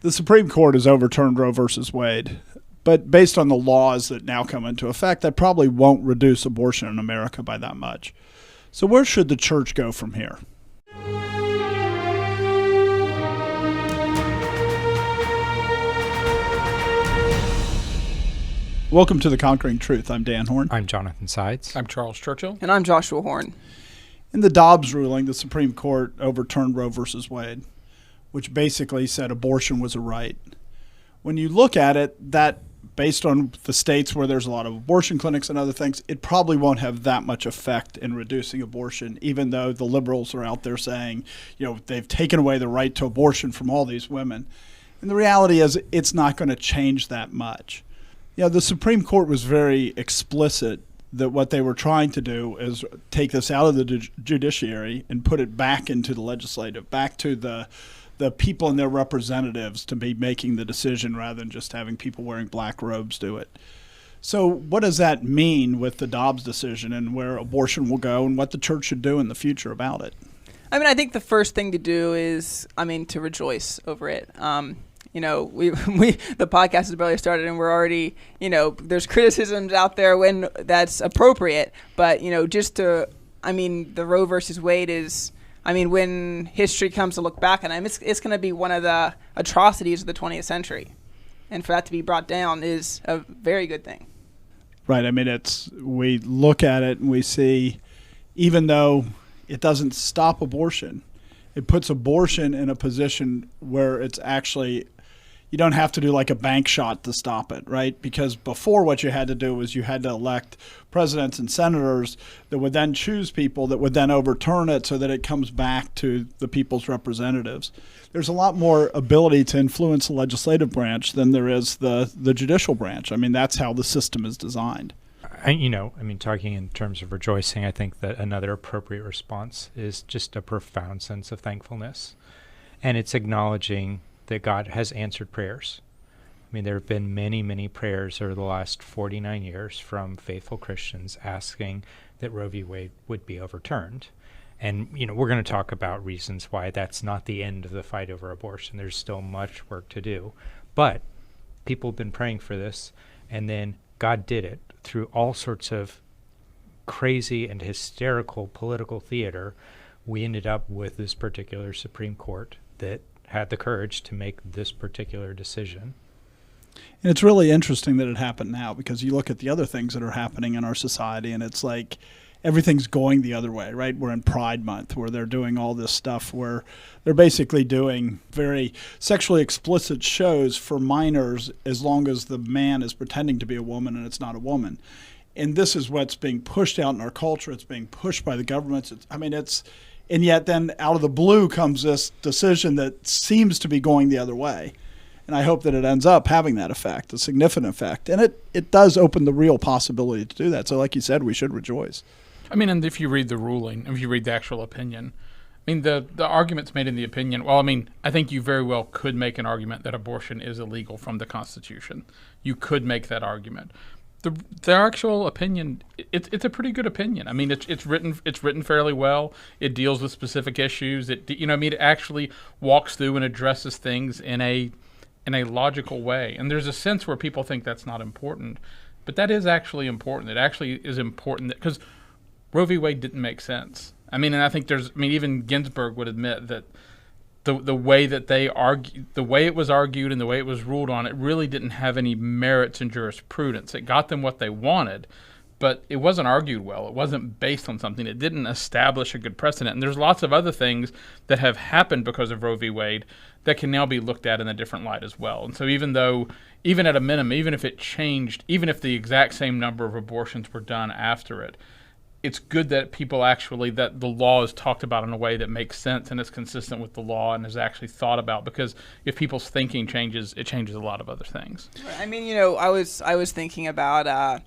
The Supreme Court has overturned Roe versus Wade, but based on the laws that now come into effect, that probably won't reduce abortion in America by that much. So where should the church go from here? Welcome to The Conquering Truth. I'm Dan Horn. I'm Jonathan Sides. I'm Charles Churchill. And I'm Joshua Horn. In the Dobbs ruling, the Supreme Court overturned Roe versus Wade, which basically said abortion was a right. When you look at it, that based on the states where there's a lot of abortion clinics and other things, it probably won't have that much effect in reducing abortion, even though the liberals are out there saying, they've taken away the right to abortion from all these women. And the reality is it's not going to change that much. The Supreme Court was very explicit that what they were trying to do is take this out of the judiciary and put it back into the legislative, back to the people and their representatives to be making the decision rather than just having people wearing black robes do it. So what does that mean with the Dobbs decision and where abortion will go and what the church should do in the future about it? I think the first thing to do is, to rejoice over it. The podcast has barely started and we're already, there's criticisms out there when that's appropriate. But, the Roe versus Wade is, when history comes to look back on it, it's going to be one of the atrocities of the 20th century. And for that to be brought down is a very good thing. Right. We look at it and we see, even though it doesn't stop abortion, it puts abortion in a position where it's actually, you don't have to do like a bank shot to stop it, right? Because before what you had to do was you had to elect presidents and senators that would then choose people that would then overturn it so that it comes back to the people's representatives. There's a lot more ability to influence the legislative branch than there is the judicial branch. That's how the system is designed. Talking in terms of rejoicing, I think that another appropriate response is just a profound sense of thankfulness. And it's acknowledging that God has answered prayers. There have been many, many prayers over the last 49 years from faithful Christians asking that Roe v. Wade would be overturned. And, we're going to talk about reasons why that's not the end of the fight over abortion. There's still much work to do. But people have been praying for this, and then God did it through all sorts of crazy and hysterical political theater. We ended up with this particular Supreme Court that had the courage to make this particular decision. And it's really interesting that it happened now, because you look at the other things that are happening in our society and it's like everything's going the other way, right? We're in Pride Month where they're doing all this stuff where they're basically doing very sexually explicit shows for minors as long as the man is pretending to be a woman and it's not a woman. And this is what's being pushed out in our culture. It's being pushed by the governments. And yet then out of the blue comes this decision that seems to be going the other way. And I hope that it ends up having that effect, a significant effect. And it does open the real possibility to do that. So like you said, we should rejoice. And if you read the ruling, if you read the actual opinion, the arguments made in the opinion, I think you very well could make an argument that abortion is illegal from the Constitution. You could make that argument. The actual opinion, it's a pretty good opinion. It's written fairly well. It deals with specific issues. It actually walks through and addresses things in a logical way. And there's a sense where people think that's not important, but that is actually important. It actually is important because Roe v. Wade didn't make sense. And I think even Ginsburg would admit that the way that they argue, the way it was argued and the way it was ruled on, it really didn't have any merits in jurisprudence. It got them what they wanted, but it wasn't argued well. It wasn't based on something. It didn't establish a good precedent. And there's lots of other things that have happened because of Roe v. Wade that can now be looked at in a different light as well. And so even at a minimum, even if it changed, even if the exact same number of abortions were done after it, it's good that that the law is talked about in a way that makes sense and is consistent with the law and is actually thought about, because if people's thinking changes, it changes a lot of other things. I was thinking about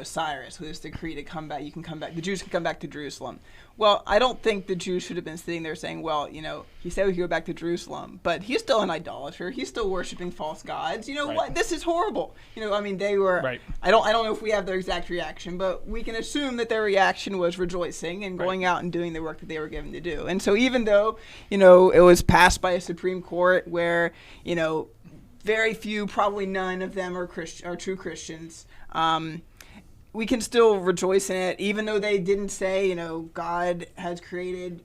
Cyrus with his decree to come back. You can come back. The Jews can come back to Jerusalem. Well, I don't think the Jews should have been sitting there saying, well, he said we could go back to Jerusalem, but he's still an idolater. He's still worshiping false gods. What? This is horrible. They were. Right. I don't know if we have their exact reaction, but we can assume that their reaction was rejoicing and going out and doing the work that they were given to do. And so even though, it was passed by a Supreme Court where, very few, probably none of them are true Christians. We can still rejoice in it, even though they didn't say, God has created,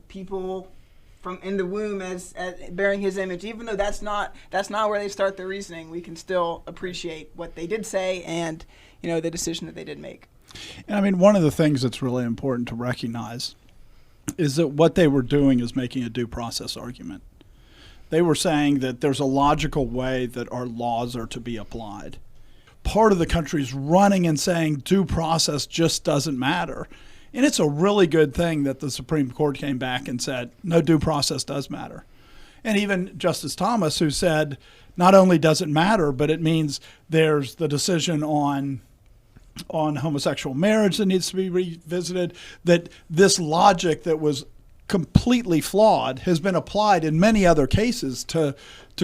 people from in the womb as bearing His image. Even though that's not where they start their reasoning, we can still appreciate what they did say and, the decision that they did make. And one of the things that's really important to recognize is that what they were doing is making a due process argument. They were saying that there's a logical way that our laws are to be applied. Part of the country's running and saying due process just doesn't matter. And it's a really good thing that the Supreme Court came back and said, no, due process does matter. And even Justice Thomas, who said, not only does it matter, but it means there's the decision on homosexual marriage that needs to be revisited, that this logic that was completely flawed has been applied in many other cases to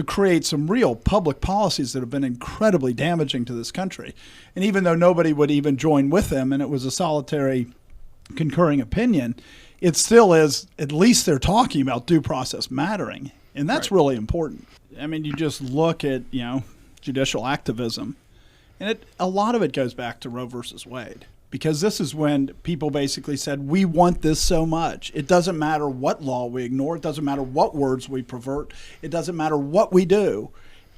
create some real public policies that have been incredibly damaging to this country. And even though nobody would even join with them, and it was a solitary concurring opinion, it still is, at least they're talking about due process mattering. And that's really important. You just look at, judicial activism, and a lot of it goes back to Roe versus Wade. Because this is when people basically said, we want this so much. It doesn't matter what law we ignore. It doesn't matter what words we pervert. It doesn't matter what we do.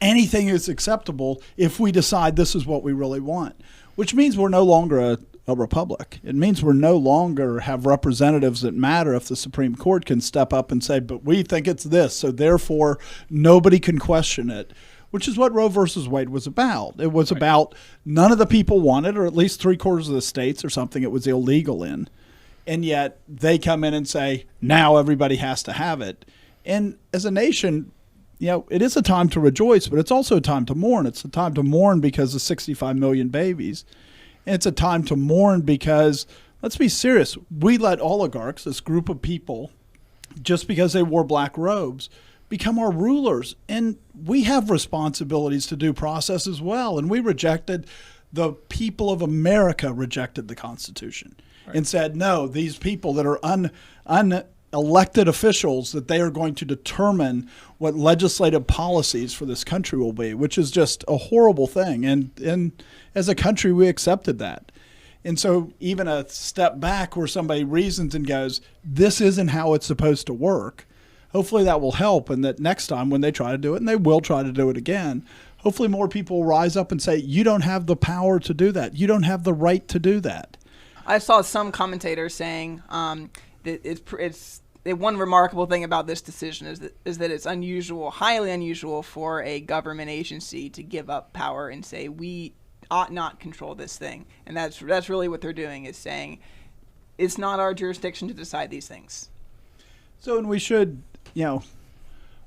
Anything is acceptable if we decide this is what we really want, which means we're no longer a republic. It means we're no longer have representatives that matter if the Supreme Court can step up and say, but we think it's this, so therefore nobody can question it. Which is what Roe versus Wade was about. It was about none of the people wanted, or at least 3/4 of the states or something it was illegal in. And yet they come in and say, now everybody has to have it. And as a nation, it is a time to rejoice, but it's also a time to mourn. It's a time to mourn because of 65 million babies. And it's a time to mourn because, let's be serious, we let oligarchs, this group of people, just because they wore black robes, become our rulers. And we have responsibilities to due process as well. And we the people of America rejected the Constitution and said, no, these people that are unelected officials, that they are going to determine what legislative policies for this country will be, which is just a horrible thing. And as a country, we accepted that. And so even a step back where somebody reasons and goes, this isn't how it's supposed to work, hopefully that will help, and that next time when they try to do it, and they will try to do it again, hopefully more people will rise up and say, you don't have the power to do that. You don't have the right to do that. I saw some commentators saying that one remarkable thing about this decision is that it's unusual, highly unusual for a government agency to give up power and say, we ought not control this thing. And that's really what they're doing, is saying it's not our jurisdiction to decide these things. So, and we should,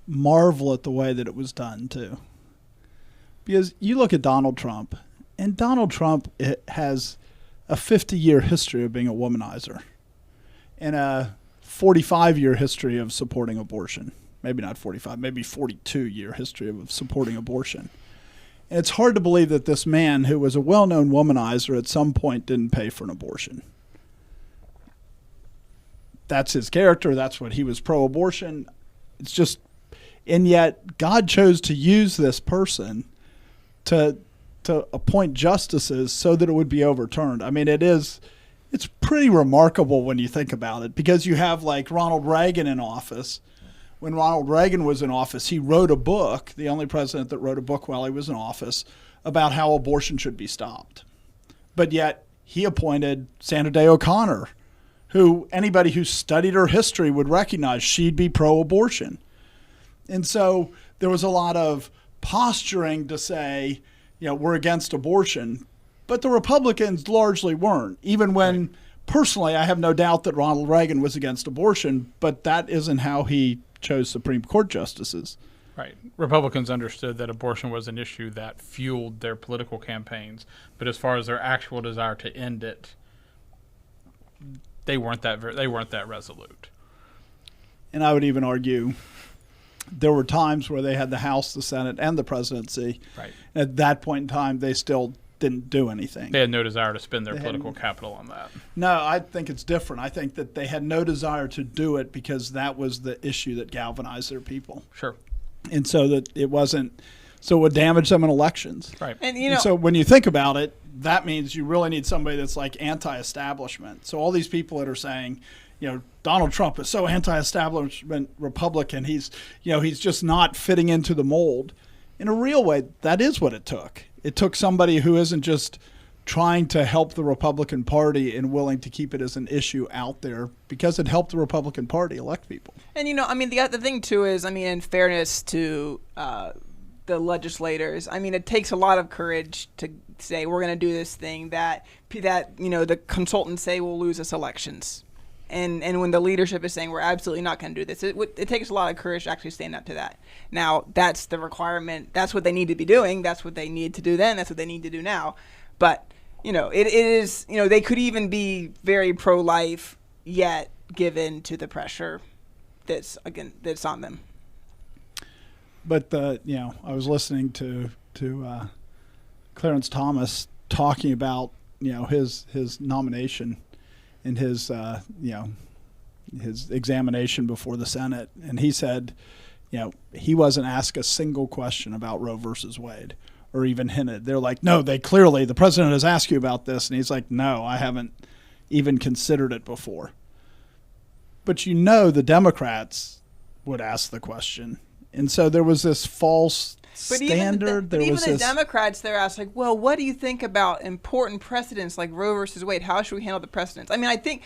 marvel at the way that it was done, too. Because you look at Donald Trump, and Donald Trump has a 50-year history of being a womanizer and a 45-year history of supporting abortion. Maybe not 45, maybe 42-year history of supporting abortion. And it's hard to believe that this man, who was a well-known womanizer, at some point didn't pay for an abortion. That's his character. That's what he was pro-abortion. It's just, and yet God chose to use this person to appoint justices so that it would be overturned. It's pretty remarkable when you think about it, because you have like Ronald Reagan in office. When Ronald Reagan was in office, he wrote a book, the only president that wrote a book while he was in office, about how abortion should be stopped. But yet he appointed Sandra Day O'Connor, who anybody who studied her history would recognize she'd be pro-abortion. And so there was a lot of posturing to say, we're against abortion. But the Republicans largely weren't, even when personally I have no doubt that Ronald Reagan was against abortion, but that isn't how he chose Supreme Court justices. Right. Republicans understood that abortion was an issue that fueled their political campaigns, but as far as their actual desire to end it, they weren't that resolute. And I would even argue there were times where they had the House, the Senate, and the presidency. Right. At that point in time, they still didn't do anything. They had no desire to spend their political capital on that. No, I think it's different. I think that they had no desire to do it because that was the issue that galvanized their people. Sure. And so that it wasn't, so it would damage them in elections. Right. And So when you think about it, that means you really need somebody that's like anti-establishment. So all these people that are saying, Donald Trump is so anti-establishment Republican, he's just not fitting into the mold. In a real way, that is what it took. It took somebody who isn't just trying to help the Republican Party and willing to keep it as an issue out there, because it helped the Republican Party elect people. And the thing too is, in fairness to the legislators, it takes a lot of courage to say we're going to do this thing that the consultants say will lose us elections. And when the leadership is saying we're absolutely not going to do this, it takes a lot of courage to actually stand up to that. Now, that's the requirement. That's what they need to be doing. That's what they need to do then. That's what they need to do now. But, it is, they could even be very pro-life, yet given to the pressure that's on them. But, I was listening to Clarence Thomas talking about, his nomination in his examination before the Senate, and he said, he wasn't asked a single question about Roe versus Wade, or even hinted. They're like, no, the president has asked you about this, and he's like, no, I haven't even considered it before. But the Democrats would ask the question, and so there was this false standard. Even the Democrats, they're asked, well, what do you think about important precedents like Roe versus Wade? How should we handle the precedents? I think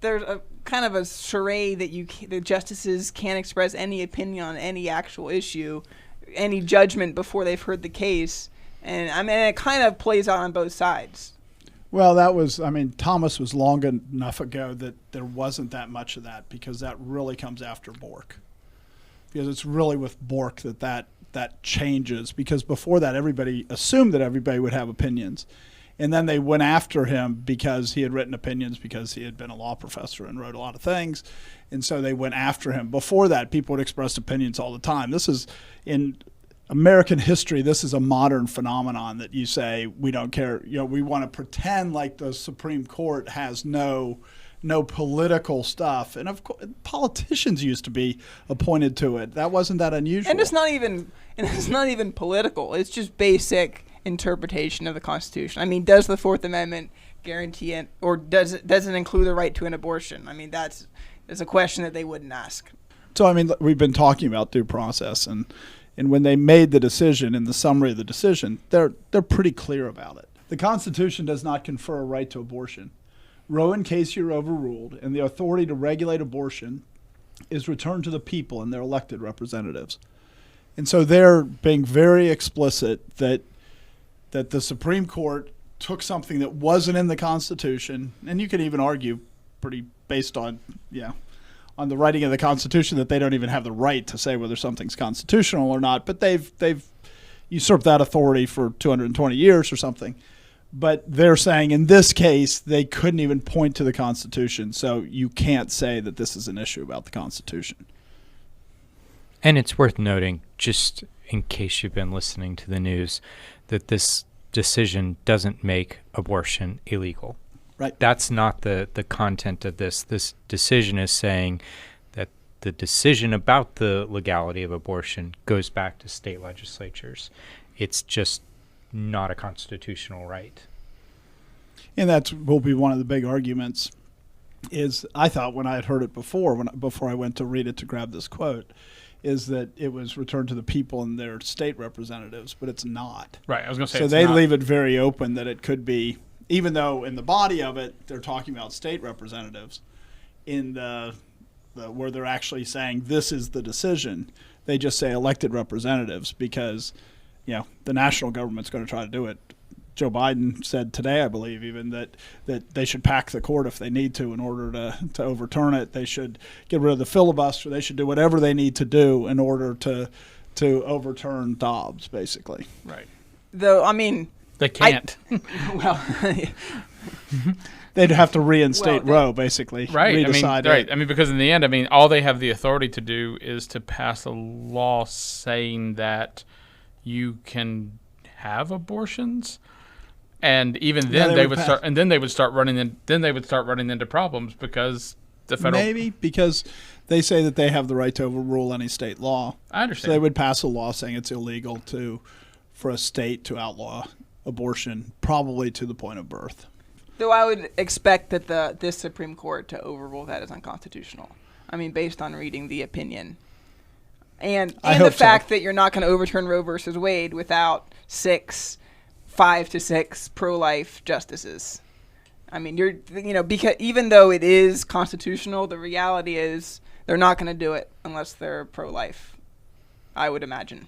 there's a kind of a charade that the justices can't express any opinion on any actual issue, any judgment before they've heard the case, and it kind of plays out on both sides. Well, Thomas was long enough ago that there wasn't that much of that, because that really comes after Bork. Because it's really with Bork that changes, because before that everybody assumed that everybody would have opinions, and then they went after him because he had written opinions, because he had been a law professor and wrote a lot of things, and so they went after him. Before that, people would express opinions all the time. This is, in American history, this is a modern phenomenon that you say we don't care, we want to pretend like the Supreme Court has no political stuff, and of course politicians used to be appointed to it. That wasn't that unusual. And it's not even political. It's just basic interpretation of the Constitution. Does the Fourth Amendment guarantee it, or does it include the right to an abortion? That's a question that they wouldn't ask. So we've been talking about due process, and when they made the decision, in the summary of the decision, they're pretty clear about it. The Constitution does not confer a right to abortion. Roe and Casey are overruled, and the authority to regulate abortion is returned to the people and their elected representatives. And so they're being very explicit that the Supreme Court took something that wasn't in the Constitution, and you could even argue, pretty based on the writing of the Constitution, that they don't even have the right to say whether something's constitutional or not, but they've usurped that authority for 220 years or something. But they're saying in this case, they couldn't even point to the Constitution, so you can't say that this is an issue about the Constitution. And it's worth noting, just in case you've been listening to the news, that this decision doesn't make abortion illegal. Right. That's not the content of this. This decision is saying that the decision about the legality of abortion goes back to state legislatures. It's just not a constitutional right. And that will be one of the big arguments, is I thought when I had heard it before I went to read it to grab this quote, is that it was returned to the people and their state representatives, but it's not. Right, I was going to say so it's they not. leave it very open that it could be, even though in the body of it they're talking about state representatives, in the where they're actually saying this is the decision, they just say elected representatives, because the national government's going to try to do it Joe Biden said today, I believe, even that they should pack the court if they need to in order to overturn it. They should get rid of the filibuster. They should do whatever they need to do in order to overturn Dobbs, basically. Right. Though, I mean, They can't. well, They'd have to reinstate Well, Roe, basically. Right. Redecide it. Right. I mean, because in the end, all they have the authority to do is to pass a law saying that you can have abortions, and even then they would start. And then they would start running. Then they would start running into problems because the federal. Maybe because they say that they have the right to overrule any state law. I understand. So they would pass a law saying it's illegal for a state to outlaw abortion, probably to the point of birth. though I would expect that this Supreme Court to overrule that as unconstitutional. I mean, based on reading the opinion. And the fact that you're not going to overturn Roe versus Wade without 5 to 6 pro-life justices. I mean, because even though it is constitutional, the reality is they're not going to do it unless they're pro-life, I would imagine.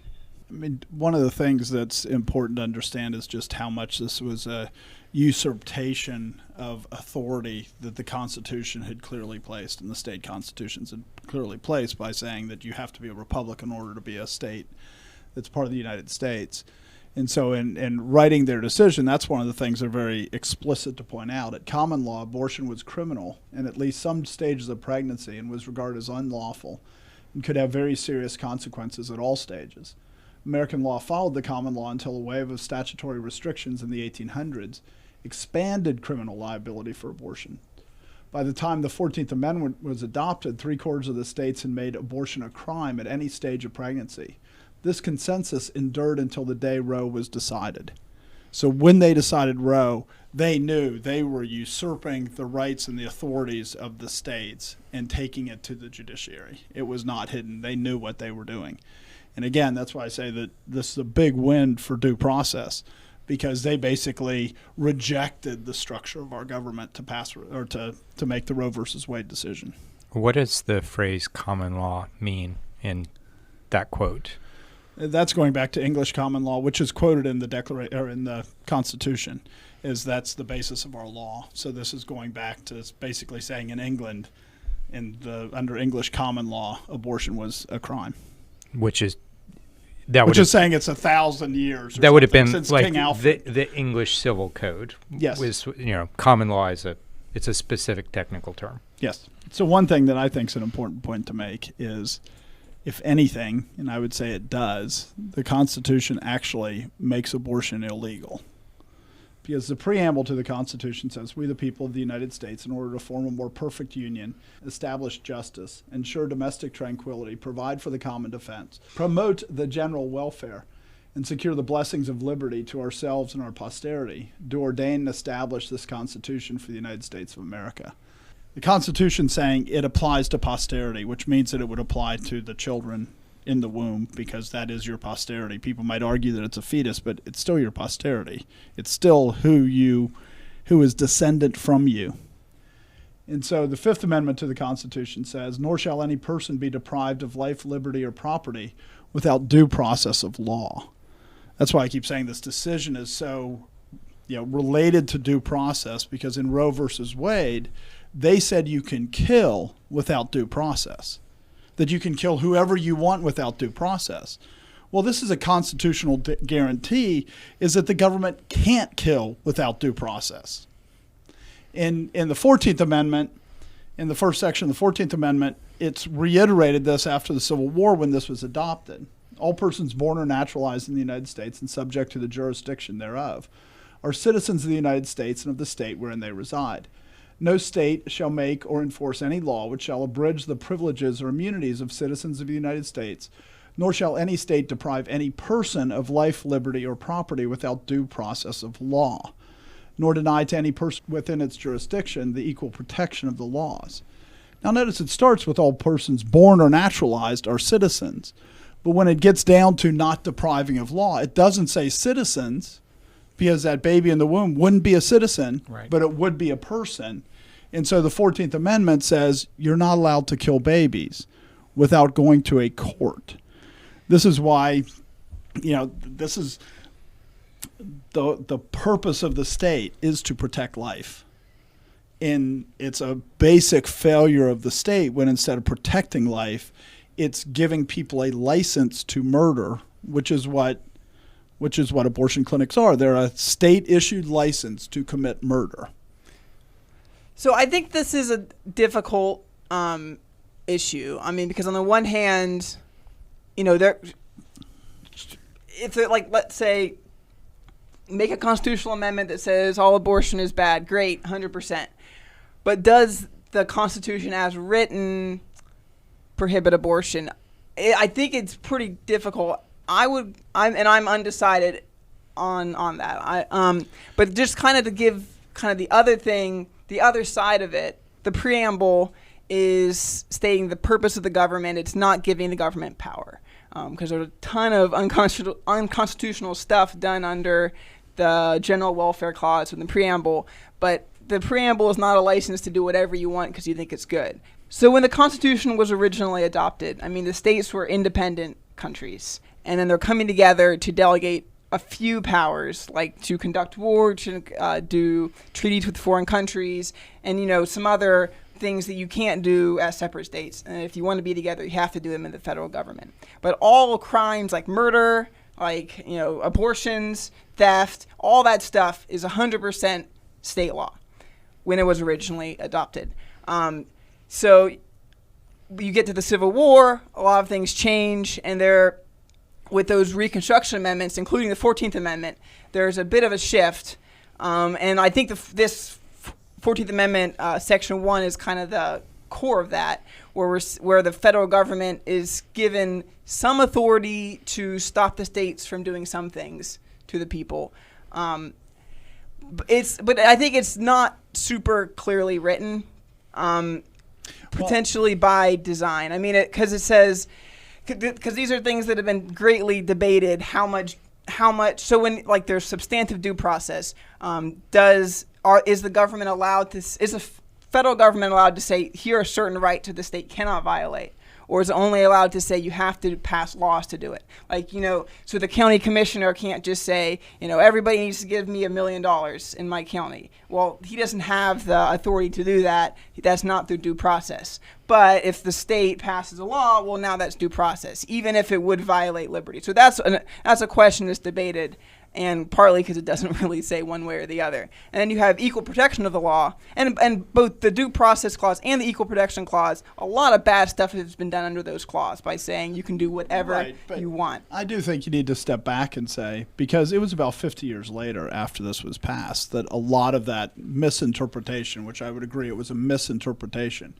I mean, one of the things that's important to understand is just how much this was a usurpation of authority that the Constitution had clearly placed, and the state constitutions had clearly placed by saying that you have to be a republic in order to be a state that's part of the United States. And so in writing their decision, that's one of the things they're very explicit to point out. At common law, abortion was criminal in at least some stages of pregnancy and was regarded as unlawful and could have very serious consequences at all stages. American law followed the common law until a wave of statutory restrictions in the 1800s expanded criminal liability for abortion. By the time the 14th Amendment was adopted, 3/4 of the states had made abortion a crime at any stage of pregnancy. This consensus endured until the day Roe was decided. So when they decided Roe, they knew they were usurping the rights and the authorities of the states and taking it to the judiciary. It was not hidden. They knew what they were doing. And again, that's why I say that this is a big win for due process, because they basically rejected the structure of our government to pass or to make the Roe versus Wade decision. What does the phrase common law mean in that quote? That's going back to English common law, which is quoted in the Declaration or in the Constitution, is that's the basis of our law. So this is going back to basically saying in England, under English common law, abortion was a crime. Which is saying it's 1,000 years. That would have been since like King Alfred. the English Civil Code. Yes. Was, common law it's a specific technical term. Yes. So one thing that I think is an important point to make is, if anything, and I would say it does, the Constitution actually makes abortion illegal. Because the preamble to the Constitution says, "We the people of the United States, in order to form a more perfect union, establish justice, ensure domestic tranquility, provide for the common defense, promote the general welfare, and secure the blessings of liberty to ourselves and our posterity, do ordain and establish this Constitution for the United States of America." The Constitution saying it applies to posterity, which means that it would apply to the children in the womb, because that is your posterity. People might argue that it's a fetus, but it's still your posterity. It's still who is descendant from you. And so the Fifth Amendment to the Constitution says, "Nor shall any person be deprived of life, liberty, or property without due process of law." That's why I keep saying this decision is so related to due process, because in Roe versus Wade, they said you can kill without due process, that you can kill whoever you want without due process. Well, this is a constitutional guarantee, is that the government can't kill without due process. In the 14th Amendment, in the first section of the 14th Amendment, it's reiterated this after the Civil War when this was adopted. "All persons born or naturalized in the United States and subject to the jurisdiction thereof are citizens of the United States and of the state wherein they reside. No state shall make or enforce any law which shall abridge the privileges or immunities of citizens of the United States, nor shall any state deprive any person of life, liberty, or property without due process of law, nor deny to any person within its jurisdiction the equal protection of the laws." Now notice it starts with all persons born or naturalized are citizens, but when it gets down to not depriving of law, it doesn't say citizens, because that baby in the womb wouldn't be a citizen, right, but it would be a person. And so the 14th Amendment says you're not allowed to kill babies without going to a court. This is why, this is the purpose of the state is to protect life. And it's a basic failure of the state when instead of protecting life, it's giving people a license to murder, which is what abortion clinics are. They're a state-issued license to commit murder. So I think this is a difficult issue. I mean, because on the one hand, if it, like, let's say, make a constitutional amendment that says all abortion is bad, great, 100%. But does the Constitution as written prohibit abortion? I think it's pretty difficult. I'm undecided on that. But just kind of to give kind of the other side of it, the preamble is stating the purpose of the government. It's not giving the government power, because there's a ton of unconstitutional stuff done under the General Welfare Clause in the preamble, but the preamble is not a license to do whatever you want because you think it's good. So when the Constitution was originally adopted, I mean, the states were independent countries, and then they're coming together to delegate a few powers, like to conduct war, to do treaties with foreign countries, and some other things that you can't do as separate states. And if you want to be together, you have to do them in the federal government. But all crimes like murder, like abortions, theft, all that stuff is 100% state law when it was originally adopted. So you get to the Civil War, a lot of things change, and with those Reconstruction amendments, including the 14th Amendment, there's a bit of a shift. And I think this 14th Amendment, Section 1, is kind of the core of that, where the federal government is given some authority to stop the states from doing some things to the people. But I think it's not super clearly written, potentially by design. I mean, because it says, because these are things that have been greatly debated, how much, so when, like, there's substantive due process, is the government allowed to, is the federal government allowed to say, here are certain rights that the state cannot violate? Or is it only allowed to say you have to pass laws to do it? Like, so the county commissioner can't just say, everybody needs to give me $1 million in my county. Well, he doesn't have the authority to do that. That's not through due process. But if the state passes a law, well, now that's due process, even if it would violate liberty. So that's a question that's debated, and partly because it doesn't really say one way or the other. And then you have equal protection of the law, and both the due process clause and the equal protection clause, a lot of bad stuff has been done under those clauses by saying you can do whatever you want. I do think you need to step back and say, because it was about 50 years later after this was passed, that a lot of that misinterpretation, which I would agree it was a misinterpretation,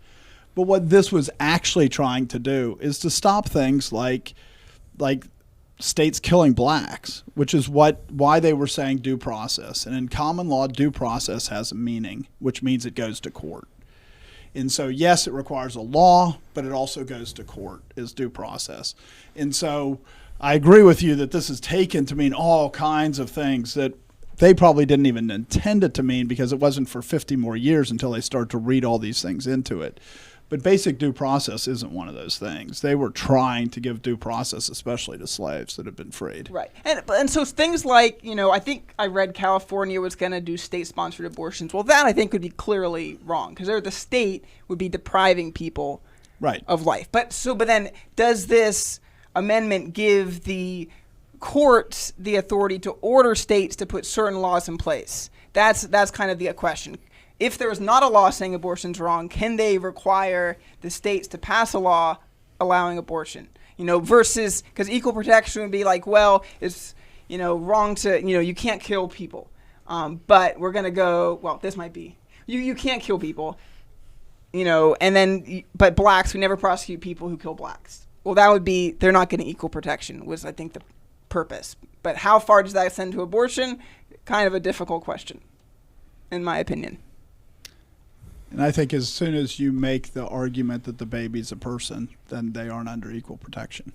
but what this was actually trying to do is to stop things like states killing blacks, which is why they were saying due process. And in common law, due process has a meaning, which means it goes to court. And so, yes, it requires a law, but it also goes to court as due process. And so I agree with you that this is taken to mean all kinds of things that they probably didn't even intend it to mean, because it wasn't for 50 more years until they start to read all these things into it. But basic due process isn't one of those things. They were trying to give due process, especially to slaves that had been freed. Right. And so things like, I think I read California was going to do state-sponsored abortions. Well, that I think would be clearly wrong, because the state would be depriving people of life. But then does this amendment give the courts the authority to order states to put certain laws in place? That's kind of the question. If there is not a law saying abortion's wrong, can they require the states to pass a law allowing abortion? Versus, because equal protection would be like, well, it's, wrong to, you can't kill people. But we're going to go, well, this might be, you can't kill people, and then, but blacks, we never prosecute people who kill blacks. Well, that would be, they're not getting equal protection, was, I think, the purpose. But how far does that send to abortion? Kind of a difficult question, in my opinion. And I think as soon as you make the argument that the baby's a person, then they aren't under equal protection.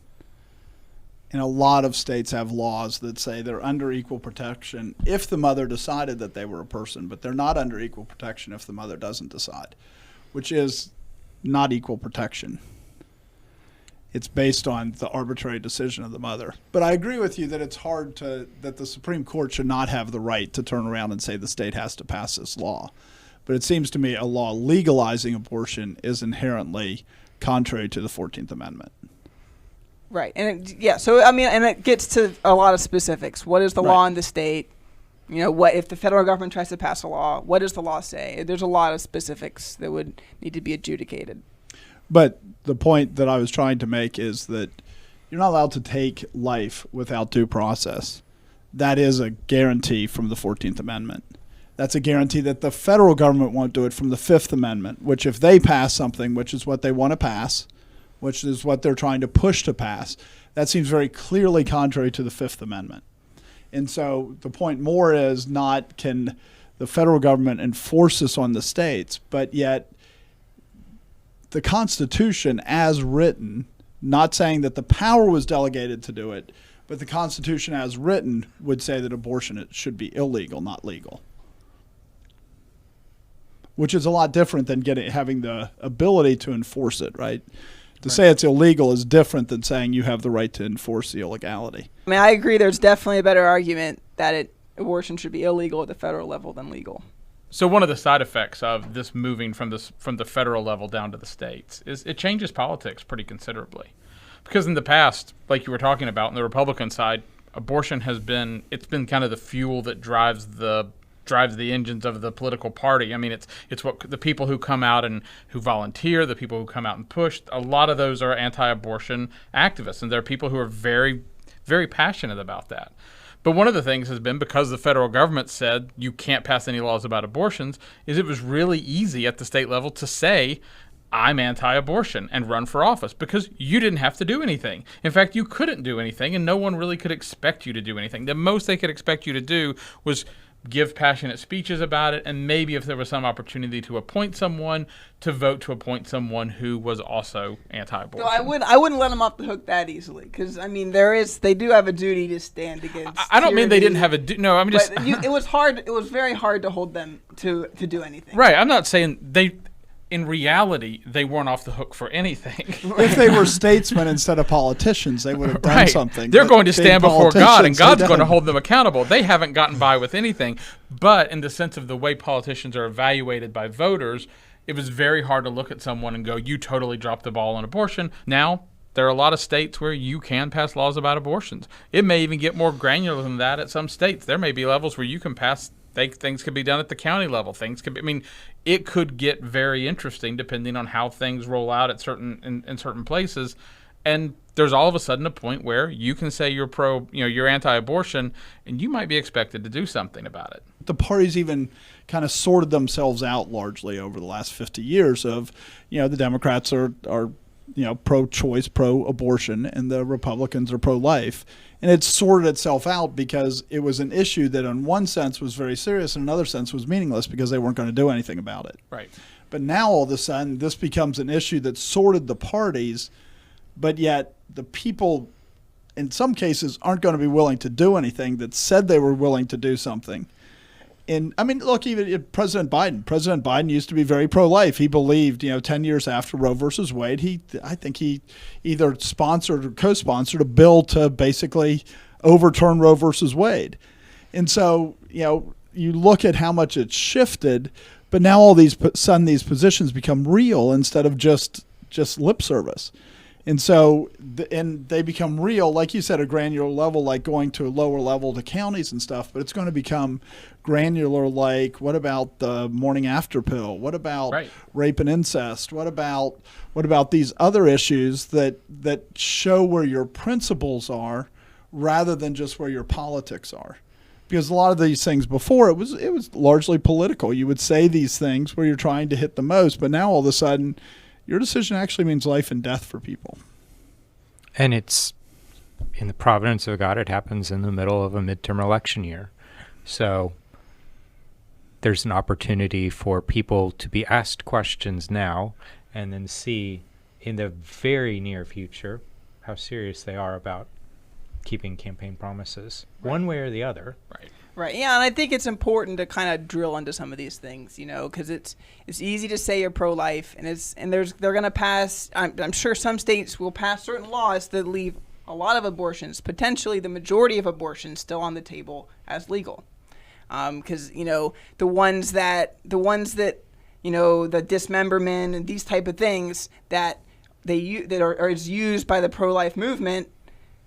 And a lot of states have laws that say they're under equal protection if the mother decided that they were a person, but they're not under equal protection if the mother doesn't decide, which is not equal protection. It's based on the arbitrary decision of the mother. But I agree with you that it's hard that the Supreme Court should not have the right to turn around and say the state has to pass this law. But it seems to me a law legalizing abortion is inherently contrary to the 14th Amendment. Right. So, I mean, and it gets to a lot of specifics. What is the law in the state? You know, what if the federal government tries to pass a law? What does the law say? There's a lot of specifics that would need to be adjudicated. But the point that I was trying to make is that you're not allowed to take life without due process. That is a guarantee from the 14th Amendment. That's a guarantee that the federal government won't do it from the 5th Amendment, which if they pass something, which is what they want to pass, which is what they're trying to push to pass, that seems very clearly contrary to the 5th Amendment. And so the point more is not can the federal government enforce this on the states, but yet the Constitution as written, not saying that the power was delegated to do it, but the Constitution as written would say that abortion should be illegal, not legal. Which is a lot different than having the ability to enforce it, right? To say it's illegal is different than saying you have the right to enforce the illegality. I mean, I agree there's definitely a better argument that abortion should be illegal at the federal level than legal. So one of the side effects of this moving from the federal level down to the states is it changes politics pretty considerably. Because in the past, like you were talking about, on the Republican side, abortion has been kind of the fuel that drives the engines of the political party. I mean, it's what the people who come out and who volunteer, the people who come out and push, a lot of those are anti-abortion activists, and there are people who are very, very passionate about that. But one of the things has been, because the federal government said you can't pass any laws about abortions, is it was really easy at the state level to say, I'm anti-abortion and run for office, because you didn't have to do anything. In fact, you couldn't do anything, and no one really could expect you to do anything. The most they could expect you to do was give passionate speeches about it, and maybe if there was some opportunity to appoint someone, to vote to appoint someone who was also anti-abortion. So I wouldn't let them off the hook that easily, because I mean they do have a duty to stand against. I don't mean they didn't have no. I'm just. It was hard. It was very hard to hold them to do anything. Right. I'm not saying they. In reality, they weren't off the hook for anything. If they were statesmen instead of politicians, they would have done something. They're going to stand before God, and God's going to hold them accountable. They haven't gotten by with anything. But in the sense of the way politicians are evaluated by voters, it was very hard to look at someone and go, you totally dropped the ball on abortion. Now, there are a lot of states where you can pass laws about abortions. It may even get more granular than that at some states. There may be levels where you can pass things could be done at the county level. Things could be, I mean, it could get very interesting depending on how things roll out at in certain places. And there's all of a sudden a point where you can say you're you're anti-abortion, and you might be expected to do something about it. The parties even kind of sorted themselves out largely over the last 50 years of, the Democrats are pro-choice, pro-abortion, and the Republicans are pro-life. And it sorted itself out because it was an issue that in one sense was very serious and in another sense was meaningless because they weren't going to do anything about it. Right. But now all of a sudden this becomes an issue that sorted the parties, but yet the people in some cases aren't going to be willing to do anything that said they were willing to do something. And I mean, look, even President Biden used to be very pro-life. He believed, 10 years after Roe versus Wade, I think he either sponsored or co-sponsored a bill to basically overturn Roe versus Wade. And so, you look at how much it's shifted, but now all these positions become real instead of just lip service. And so, and they become real, like you said, a granular level, like going to a lower level to counties and stuff, but it's going to become granular, like what about the morning after pill? What about rape and incest? What about these other issues that show where your principles are rather than just where your politics are? Because a lot of these things before, it was largely political. You would say these things where you're trying to hit the most, but now all of a sudden, your decision actually means life and death for people. And it's in the providence of God, it happens in the middle of a midterm election year. So there's an opportunity for people to be asked questions now and then see in the very near future how serious they are about keeping campaign promises, one way or the other. Right. Right. Yeah, and I think it's important to kind of drill into some of these things, because it's easy to say you're pro-life, and they're going to pass. I'm sure some states will pass certain laws that leave a lot of abortions, potentially the majority of abortions, still on the table as legal. Because the ones that the dismemberment and these type of things that are used by the pro-life movement,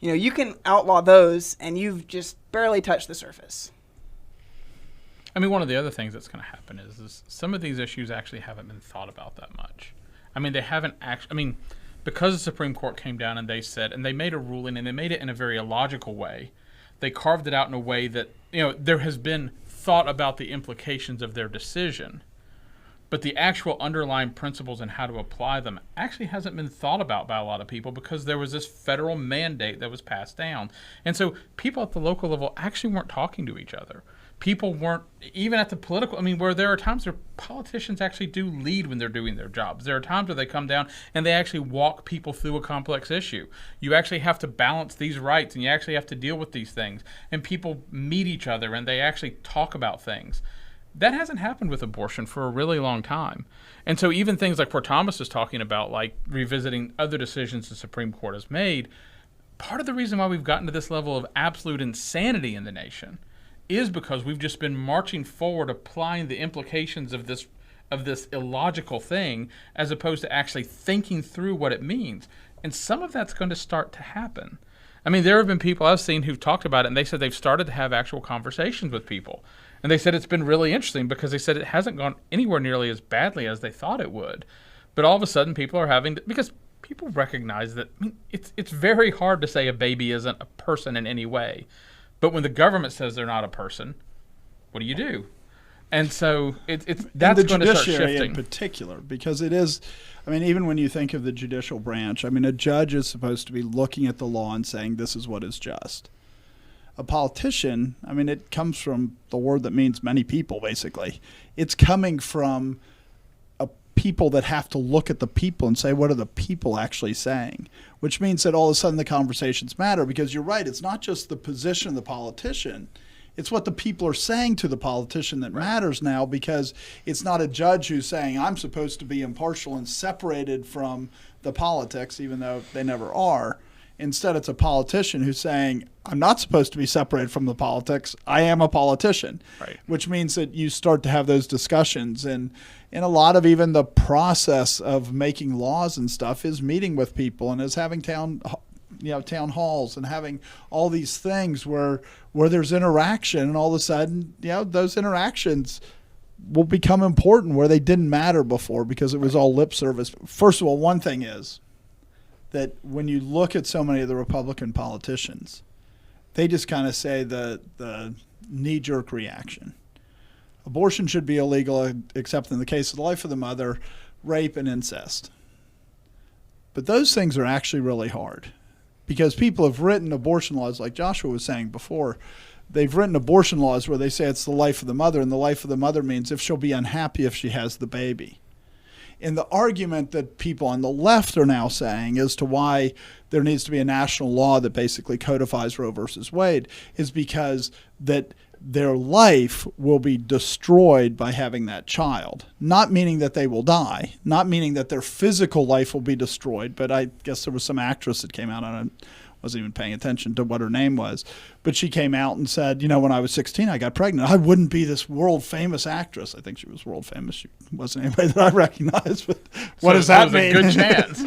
you can outlaw those, and you've just barely touched the surface. I mean, one of the other things that's going to happen is some of these issues actually haven't been thought about that much. I mean, they haven't actually. I mean, because the Supreme Court came down and they said, and they made a ruling, and they made it in a very illogical way. They carved it out in a way that there has been thought about the implications of their decision, but the actual underlying principles and how to apply them actually hasn't been thought about by a lot of people because there was this federal mandate that was passed down, and so people at the local level actually weren't talking to each other. People weren't, even at the political, where there are times where politicians actually do lead when they're doing their jobs. There are times where they come down and they actually walk people through a complex issue. You actually have to balance these rights, and you actually have to deal with these things. And people meet each other and they actually talk about things. That hasn't happened with abortion for a really long time. And so even things like what Thomas is talking about, like revisiting other decisions the Supreme Court has made, part of the reason why we've gotten to this level of absolute insanity in the nation is because we've just been marching forward, applying the implications of this illogical thing, as opposed to actually thinking through what it means. And some of that's going to start to happen. I mean, there have been people I've seen who've talked about it, and they said they've started to have actual conversations with people. And they said it's been really interesting because they said it hasn't gone anywhere nearly as badly as they thought it would. But all of a sudden, people are having to, because people recognize that it's very hard to say a baby isn't a person in any way. But when the government says they're not a person, what do? And so that's going to start shifting. In particular, because it is, even when you think of the judicial branch, a judge is supposed to be looking at the law and saying this is what is just. A politician, it comes from the word that means many people, basically. It's coming from people that have to look at the people and say, what are the people actually saying? Which means that all of a sudden the conversations matter, because you're right, it's not just the position of the politician, it's what the people are saying to the politician that matters now, because it's not a judge who's saying, I'm supposed to be impartial and separated from the politics, even though they never are. Instead, it's a politician who's saying, I'm not supposed to be separated from the politics. I am a politician, right. Which means that you start to have those discussions. And a lot of even the process of making laws and stuff is meeting with people and is having town halls and having all these things where there's interaction, and all of a sudden, those interactions will become important where they didn't matter before because it was all lip service. First of all, one thing is that when you look at so many of the Republican politicians, they just kind of say the knee-jerk reaction. Abortion should be illegal except in the case of the life of the mother, rape, and incest. But those things are actually really hard because people have written abortion laws, like Joshua was saying before. They've written abortion laws where they say it's the life of the mother, and the life of the mother means if she'll be unhappy if she has the baby. And the argument that people on the left are now saying as to why there needs to be a national law that basically codifies Roe versus Wade is because that their life will be destroyed by having that child. Not meaning that they will die, not meaning that their physical life will be destroyed, but I guess there was some actress that came out on it. Wasn't even paying attention to what her name was, but she came out and said, when I was 16, I got pregnant. I wouldn't be this world famous actress. I think she was world famous. She wasn't anybody that I recognized, but what does that mean? A good chance.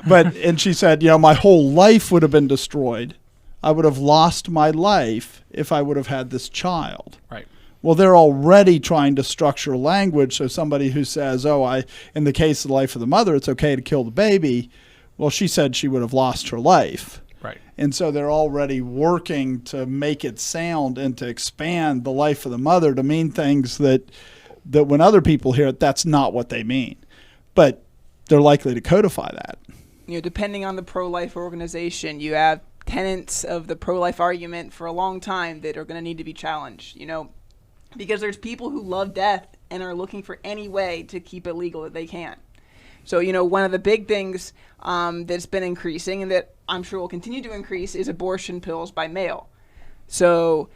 And she said, my whole life would have been destroyed. I would have lost my life if I would have had this child. Right. Well, they're already trying to structure language. So somebody who says, in the case of the life of the mother, it's okay to kill the baby. Well, she said she would have lost her life. Right. And so they're already working to make it sound and to expand the life of the mother to mean things that when other people hear it, that's not what they mean. But they're likely to codify that. Depending on the pro-life organization, you have tenets of the pro-life argument for a long time that are going to need to be challenged, because there's people who love death and are looking for any way to keep it legal that they can. So, one of the big things that's been increasing and that I'm sure will continue to increase is abortion pills by mail. So,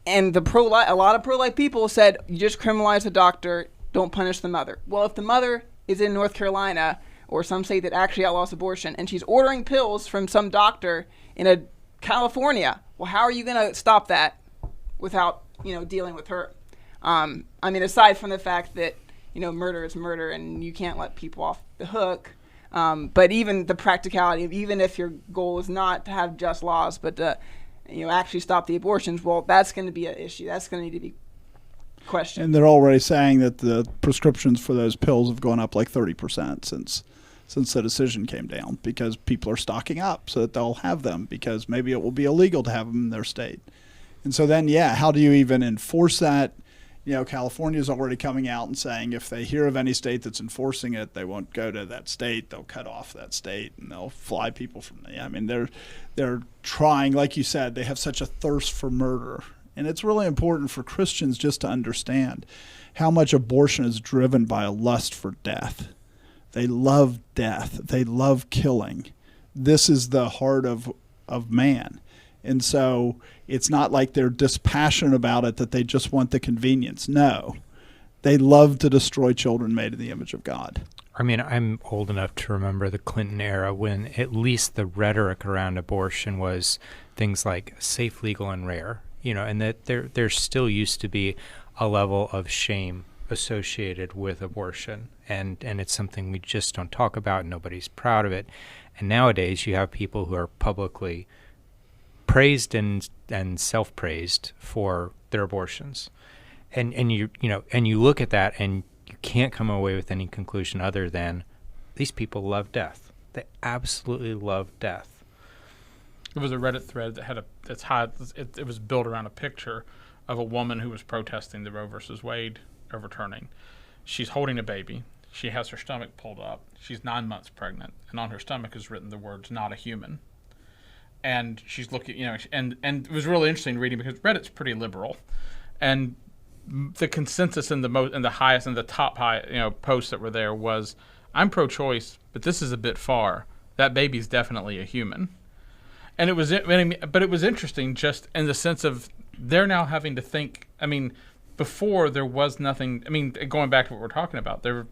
and a lot of pro-life people said, you just criminalize the doctor, don't punish the mother. Well, if the mother is in North Carolina or some state that actually outlaws abortion and she's ordering pills from some doctor in California, well, how are you going to stop that without, dealing with her? Aside from the fact that, murder is murder and you can't let people off the hook. But even the practicality of, even if your goal is not to have just laws, but to, actually stop the abortions, well, that's going to be an issue. That's going to need to be questioned. And they're already saying that the prescriptions for those pills have gone up like 30% since the decision came down, because people are stocking up so that they'll have them, because maybe it will be illegal to have them in their state. And so then, how do you even enforce that? California is already coming out and saying if they hear of any state that's enforcing it, they won't go to that state. They'll cut off that state and they'll fly people from there. They're trying, like you said, they have such a thirst for murder. And it's really important for Christians just to understand how much abortion is driven by a lust for death. They love death. They love killing. This is the heart of man. And so it's not like they're dispassionate about it, that they just want the convenience. No, they love to destroy children made in the image of God. I'm old enough to remember the Clinton era when at least the rhetoric around abortion was things like safe, legal, and rare, and that there still used to be a level of shame associated with abortion. And it's something we just don't talk about. Nobody's proud of it. And nowadays you have people who are publicly praised and self-praised for their abortions, and you look at that and you can't come away with any conclusion other than these people love death. They absolutely love death. There was a Reddit thread that had it was built around a picture of a woman who was protesting the Roe versus Wade overturning. She's holding a baby. She has her stomach pulled up. She's 9 months pregnant, and on her stomach is written the words "not a human." And she's looking, and it was really interesting reading, because Reddit's pretty liberal, and the consensus in the top posts that were there was, I'm pro-choice, but this is a bit far. That baby's definitely a human. And it was interesting just in the sense of they're now having to think. Before there was nothing. Going back to what we're talking about, there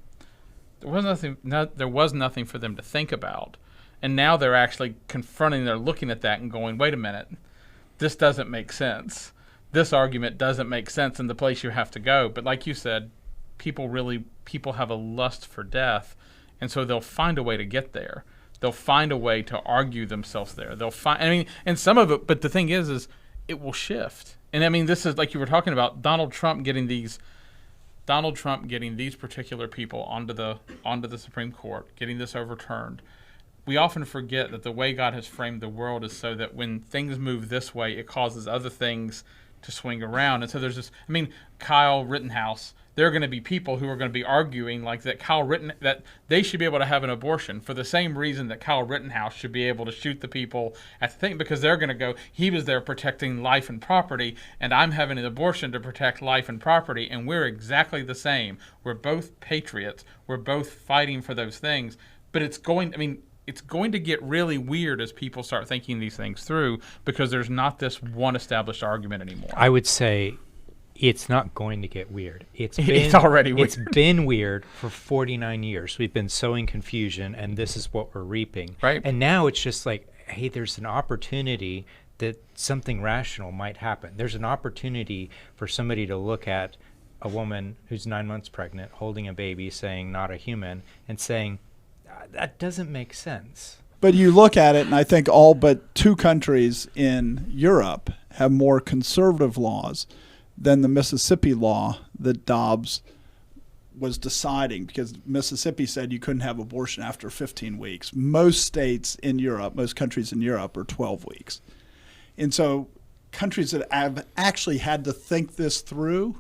was nothing for them to think about. And now they're actually they're looking at that and going, wait a minute, this doesn't make sense. This argument doesn't make sense in the place you have to go. But like you said, people have a lust for death, and so they'll find a way to get there. They'll find a way to argue themselves there. And some of it, but the thing is it will shift. And this is like you were talking about, Donald Trump getting these particular people onto the Supreme Court, getting this overturned. We often forget that the way God has framed the world is so that when things move this way, it causes other things to swing around. And so there's this, Kyle Rittenhouse, there are going to be people who are going to be arguing like that they should be able to have an abortion for the same reason that Kyle Rittenhouse should be able to shoot the people at the thing, because they're going to go, he was there protecting life and property, and I'm having an abortion to protect life and property, and we're exactly the same. We're both patriots. We're both fighting for those things. But it's going to get really weird as people start thinking these things through, because there's not this one established argument anymore. I would say it's not going to get weird. It's already weird. It's been weird for 49 years. We've been sowing confusion, and this is what we're reaping. Right. And now it's just like, hey, there's an opportunity that something rational might happen. There's an opportunity for somebody to look at a woman who's 9 months pregnant, holding a baby, saying not a human, and saying, that doesn't make sense. But you look at it, and I think all but 2 countries in Europe have more conservative laws than the Mississippi law that Dobbs was deciding, because Mississippi said you couldn't have abortion after 15 weeks. Most states in Europe, most countries in Europe are 12 weeks. And so countries that have actually had to think this through,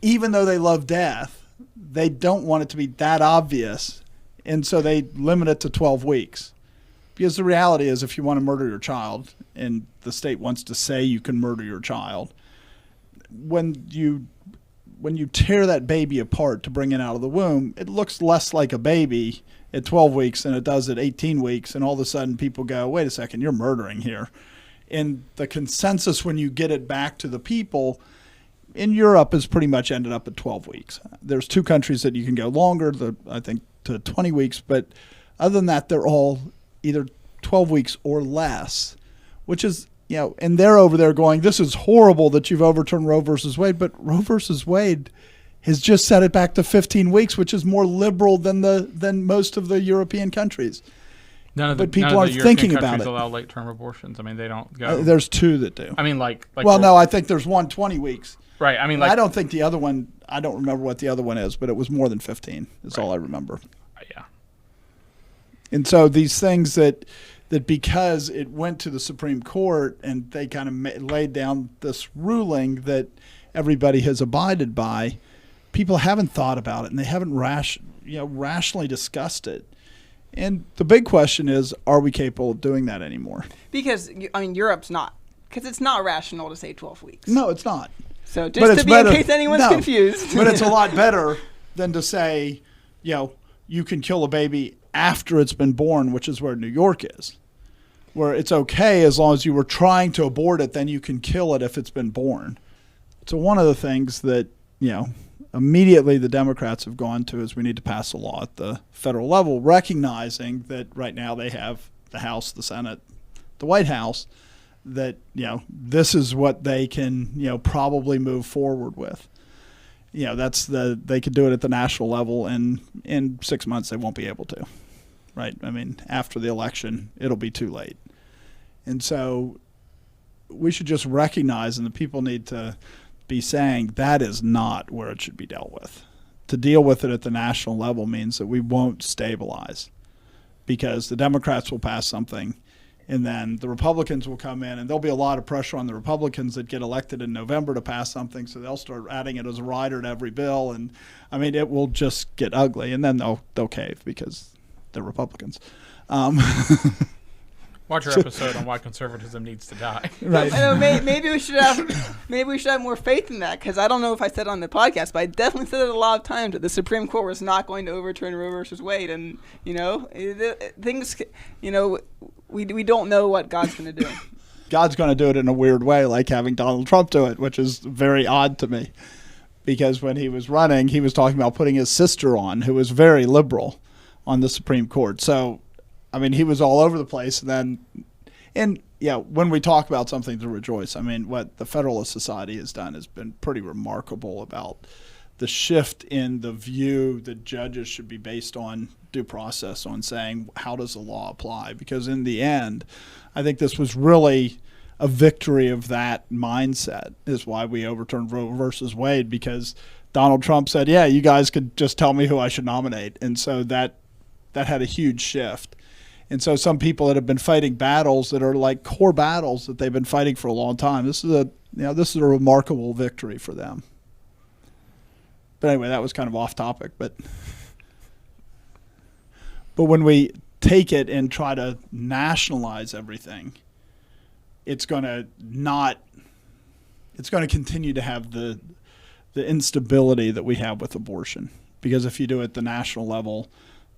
even though they love death, they don't want it to be that obvious. And so they limit it to 12 weeks. Because the reality is, if you want to murder your child and the state wants to say you can murder your child, when you when you tear that baby apart to bring it out of the womb, it looks less like a baby at 12 weeks than it does at 18 weeks. And all of a sudden people go, wait a second, you're murdering here. And the consensus when you get it back to the people in Europe has pretty much ended up at 12 weeks. There's 2 countries that you can go longer, I think to 20 weeks. But other than that, they're all either 12 weeks or less, which is, and they're over there going, this is horrible that you've overturned Roe versus Wade. But Roe versus Wade has just set it back to 15 weeks, which is more liberal than most of the European countries. But people aren't thinking about it. Allow late-term abortions. I mean, they don't go. There's 2 that do. I mean, like no, I think there's one 20 weeks. Right. I mean, I don't think the other one. I don't remember what the other one is, but it was more than 15. Is all I remember. Yeah. And so these things that because it went to the Supreme Court and they kind of laid down this ruling that everybody has abided by, people haven't thought about it and they haven't rationally discussed it. And the big question is, are we capable of doing that anymore? Because, Europe's not. Because it's not rational to say 12 weeks. No, it's not. So just to be in case anyone's confused. But it's a lot better than to say, you can kill a baby after it's been born, which is where New York is. Where it's okay as long as you were trying to abort it, then you can kill it if it's been born. So one of the things that, immediately the Democrats have gone to is we need to pass a law at the federal level, recognizing that right now they have the House, the Senate, the White House, that, this is what they can, probably move forward with. They could do it at the national level, and in 6 months they won't be able to, right? I mean, after the election, it'll be too late. And so we should just recognize, and the people need to be saying, that is not where it should be dealt with. To deal with it at the national level means that we won't stabilize, because the Democrats will pass something, and then the Republicans will come in, and there'll be a lot of pressure on the Republicans that get elected in November to pass something, so they'll start adding it as a rider to every bill, and I mean, it will just get ugly, and then they'll cave because they're Republicans. Watch our episode on why conservatism needs to die. Right. Maybe we should have more faith in that, because I don't know if I said it on the podcast, but I definitely said it a lot of times that the Supreme Court was not going to overturn Roe versus Wade, and things, we don't know what God's going to do. God's going to do it in a weird way, like having Donald Trump do it, which is very odd to me, because when he was running, he was talking about putting his sister on, who was very liberal, on the Supreme Court. So, I mean, he was all over the place. And when we talk about something to rejoice, I mean, what the Federalist Society has done has been pretty remarkable about the shift in the view that judges should be based on due process, on saying, how does the law apply? Because in the end, I think this was really a victory of that mindset, is why we overturned Roe versus Wade, because Donald Trump said, yeah, you guys could just tell me who I should nominate. And so that had a huge shift. And so some people that have been fighting battles that are like core battles that they've been fighting for a long time, this is a remarkable victory for them. But anyway, that was kind of off topic. But when we take it and try to nationalize everything, it's going to continue to have the instability that we have with abortion. Because if you do it at the national level,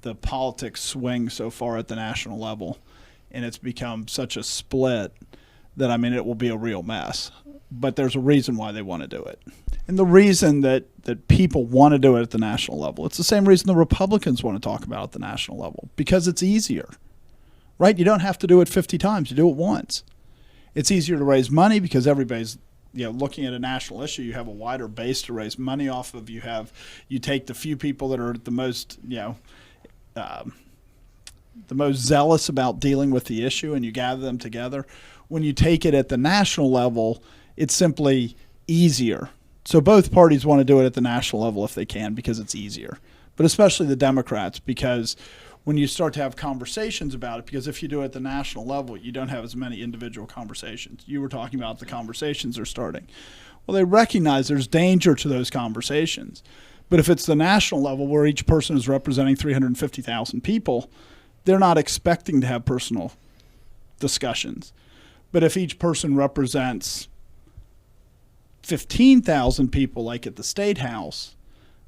the politics swing so far at the national level, and it's become such a split that, I mean, it will be a real mess. But there's a reason why they want to do it. And the reason that people want to do it at the national level, it's the same reason the Republicans want to talk about it at the national level, because it's easier, right? You don't have to do it 50 times. You do it once. It's easier to raise money because everybody's looking at a national issue. You have a wider base to raise money off of. You take the few people that are the most zealous about dealing with the issue, and you gather them together. When you take it at the national level, it's simply easier. So both parties want to do it at the national level if they can, because it's easier. But especially the Democrats, because when you start to have conversations about it, because if you do it at the national level, you don't have as many individual conversations. You were talking about the conversations are starting. Well, they recognize there's danger to those conversations. But if it's the national level where each person is representing 350,000 people, they're not expecting to have personal discussions. But if each person represents 15,000 people, like at the State House,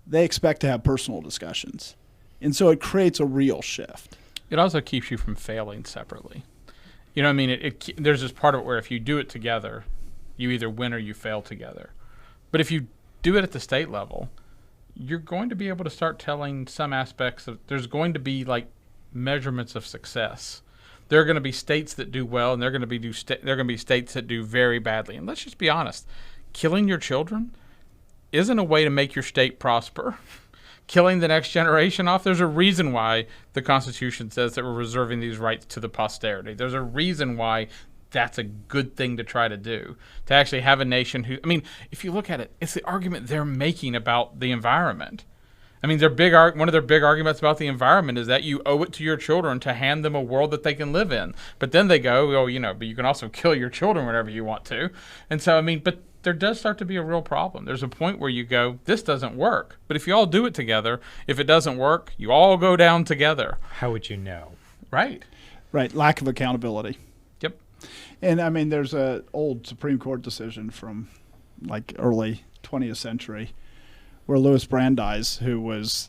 they expect to have personal discussions. And so it creates a real shift. It also keeps you from failing separately. You know what I mean? There's this part of it where if you do it together, you either win or you fail together. But if you do it at the state level, you're going to be able to start telling some aspects of, there's going to be like measurements of success. There are going to be states that do well, and there are going to be states that do very badly. And let's just be honest, killing your children isn't a way to make your state prosper. Killing the next generation off, there's a reason why the Constitution says that we're reserving these rights to the posterity. There's a reason why that's a good thing to try to do, to actually have a nation who, I mean, if you look at it, it's the argument they're making about the environment. I mean, one of their big arguments about the environment is that you owe it to your children to hand them a world that they can live in. But then they go, but you can also kill your children whenever you want to. And so, I mean, but there does start to be a real problem. There's a point where you go, this doesn't work. But if you all do it together, if it doesn't work, you all go down together. How would you know? Right. Right. Lack of accountability. Yep. And I mean, there's an old Supreme Court decision from like early 20th century where Louis Brandeis, who was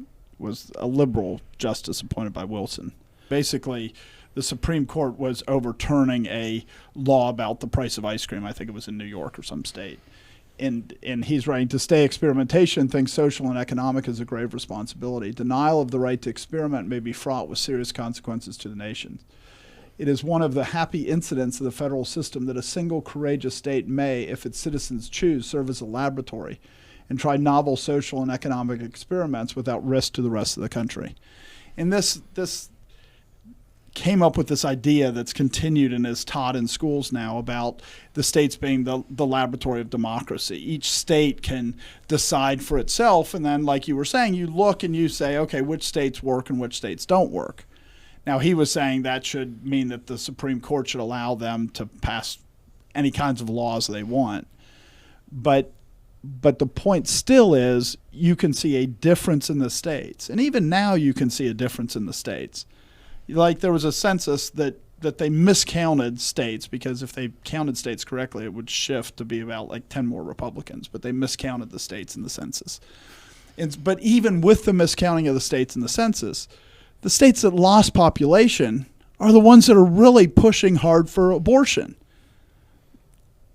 a liberal justice appointed by Wilson, basically the Supreme Court was overturning a law about the price of ice cream. I think it was in New York or some state. And he's writing, to stay experimentation, things social and economic is a grave responsibility. Denial of the right to experiment may be fraught with serious consequences to the nation. It is one of the happy incidents of the federal system that a single courageous state may, if its citizens choose, serve as a laboratory and try novel social and economic experiments without risk to the rest of the country. And this came up with this idea that's continued and is taught in schools now about the states being the laboratory of democracy. Each state can decide for itself, and then, like you were saying, you look and you say, okay, which states work and which states don't work. Now, he was saying that should mean that the Supreme Court should allow them to pass any kinds of laws they want. But the point still is you can see a difference in the states. And even now you can see a difference in the states. Like there was a census that they miscounted states, because if they counted states correctly, it would shift to be about like 10 more Republicans. But they miscounted the states in the census. But even with the miscounting of the states in the census, the states that lost population are the ones that are really pushing hard for abortion.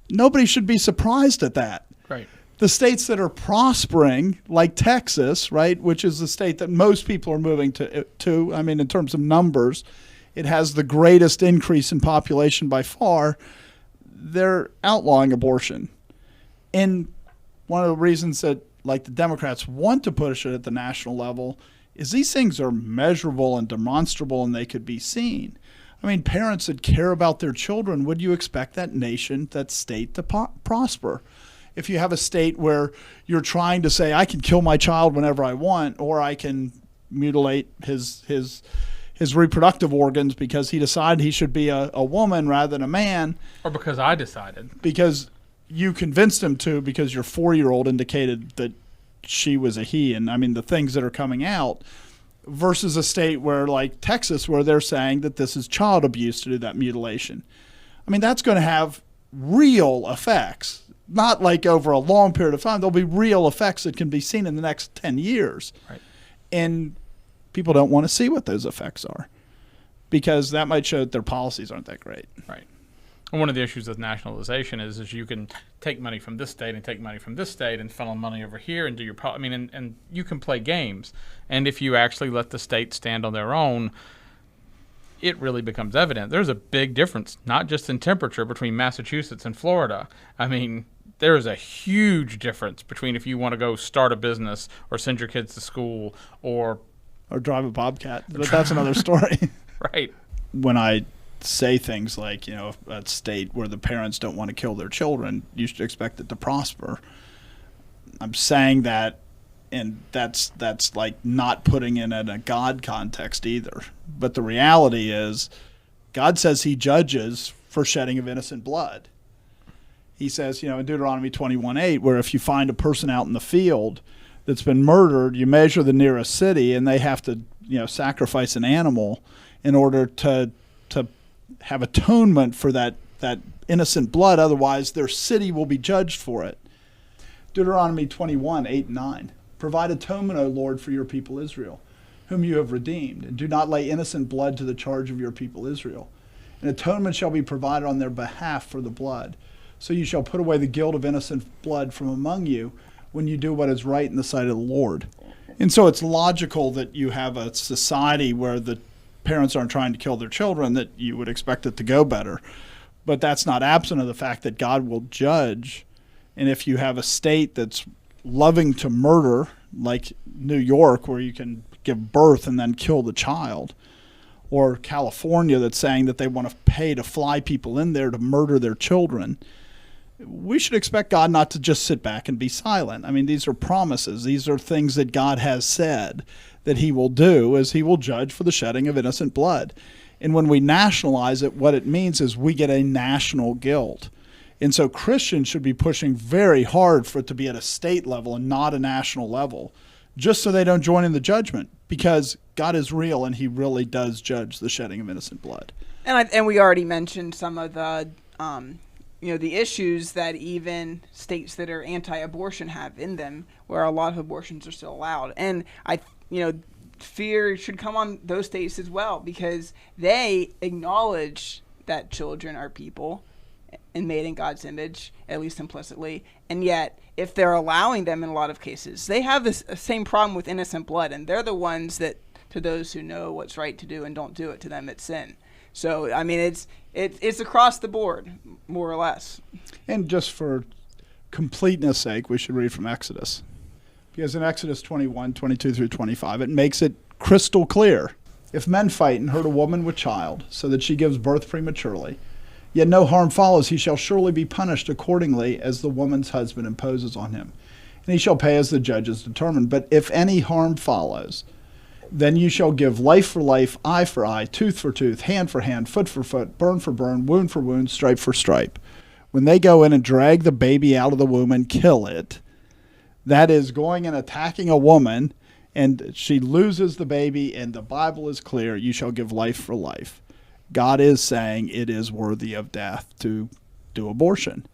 Nobody should be surprised at that. Right. The states that are prospering, like Texas, right, which is the state that most people are moving to, I mean, in terms of numbers, it has the greatest increase in population by far, they're outlawing abortion. And one of the reasons that, like, the Democrats want to push it at the national level is these things are measurable and demonstrable and they could be seen. I mean, parents that care about their children, would you expect that nation, that state to prosper? If you have a state where you're trying to say, I can kill my child whenever I want, or I can mutilate his reproductive organs because he decided he should be a woman rather than a man. Or because I decided. Because you convinced him to, because your 4-year-old indicated that she was a he. And I mean, the things that are coming out versus a state where, like Texas, where they're saying that this is child abuse to do that mutilation. I mean, that's going to have real effects. Not like over a long period of time. There'll be real effects that can be seen in the next 10 years. Right. And people don't want to see what those effects are because that might show that their policies aren't that great. Right. And one of the issues with nationalization is you can take money from this state and take money from this state and funnel money over here and do your and you can play games. And if you actually let the states stand on their own, it really becomes evident. There's a big difference, not just in temperature, between Massachusetts and Florida. I mean, there is a huge difference between if you want to go start a business or send your kids to school or drive a Bobcat. But that's another story. Right. When I say things like, a state where the parents don't want to kill their children, you should expect it to prosper. I'm saying that, and that's like not putting it in a God context either. But the reality is God says he judges for shedding of innocent blood. He says, in Deuteronomy 21:8, where if you find a person out in the field that's been murdered, you measure the nearest city and they have to, sacrifice an animal in order to have atonement for that innocent blood. Otherwise, their city will be judged for it. Deuteronomy 21, 8 and 9. Provide atonement, O Lord, for your people Israel, whom you have redeemed, and do not lay innocent blood to the charge of your people Israel. An atonement shall be provided on their behalf for the blood. So you shall put away the guilt of innocent blood from among you when you do what is right in the sight of the Lord. And so it's logical that you have a society where the parents aren't trying to kill their children, that you would expect it to go better. But that's not absent of the fact that God will judge. And if you have a state that's loving to murder, like New York, where you can give birth and then kill the child, or California that's saying that they want to pay to fly people in there to murder their children, we should expect God not to just sit back and be silent. I mean, these are promises. These are things that God has said that he will do, as he will judge for the shedding of innocent blood. And when we nationalize it, what it means is we get a national guilt. And so Christians should be pushing very hard for it to be at a state level and not a national level, just so they don't join in the judgment, because God is real and he really does judge the shedding of innocent blood. And we already mentioned some of the the issues that even states that are anti-abortion have in them, where a lot of abortions are still allowed. And fear should come on those states as well, because they acknowledge that children are people and made in God's image, at least implicitly. And yet, if they're allowing them in a lot of cases, they have this same problem with innocent blood, and they're the ones that, to those who know what's right to do and don't do it, to them it's sin. So, I mean, it's across the board, more or less. And just for completeness sake, we should read from Exodus. Because in Exodus 21, 22 through 25, it makes it crystal clear. If men fight and hurt a woman with child, so that she gives birth prematurely, yet no harm follows, he shall surely be punished accordingly as the woman's husband imposes on him. And he shall pay as the judges determine. But if any harm follows, then you shall give life for life, eye for eye, tooth for tooth, hand for hand, foot for foot, burn for burn, wound for wound, stripe for stripe. When they go in and drag the baby out of the womb and kill it, that is going and attacking a woman, and she loses the baby, and the Bible is clear, you shall give life for life. God is saying it is worthy of death to do abortion.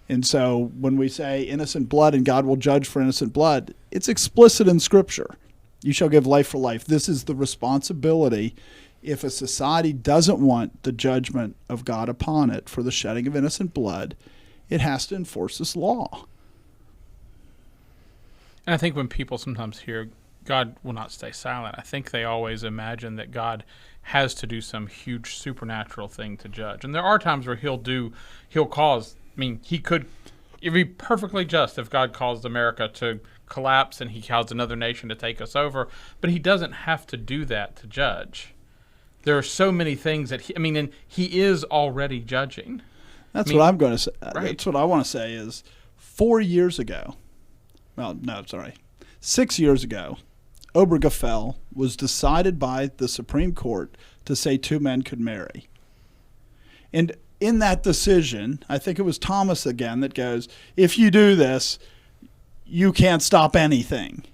And so when we say innocent blood and God will judge for innocent blood, it's explicit in Scripture. You shall give life for life. This is the responsibility. If a society doesn't want the judgment of God upon it for the shedding of innocent blood, it has to enforce this law. And I think when people sometimes hear God will not stay silent, I think they always imagine that God has to do some huge supernatural thing to judge. And there are times where he'll cause, he could, it'd be perfectly just if God caused America to collapse and he caused another nation to take us over, but he doesn't have to do that to judge. There are so many things that and he is already judging. That's what I'm going to say. Right. That's what I want to say is 4 years ago, 6 years ago, Obergefell was decided by the Supreme Court to say two men could marry. And in that decision, I think it was Thomas again that goes, if you do this, you can't stop anything.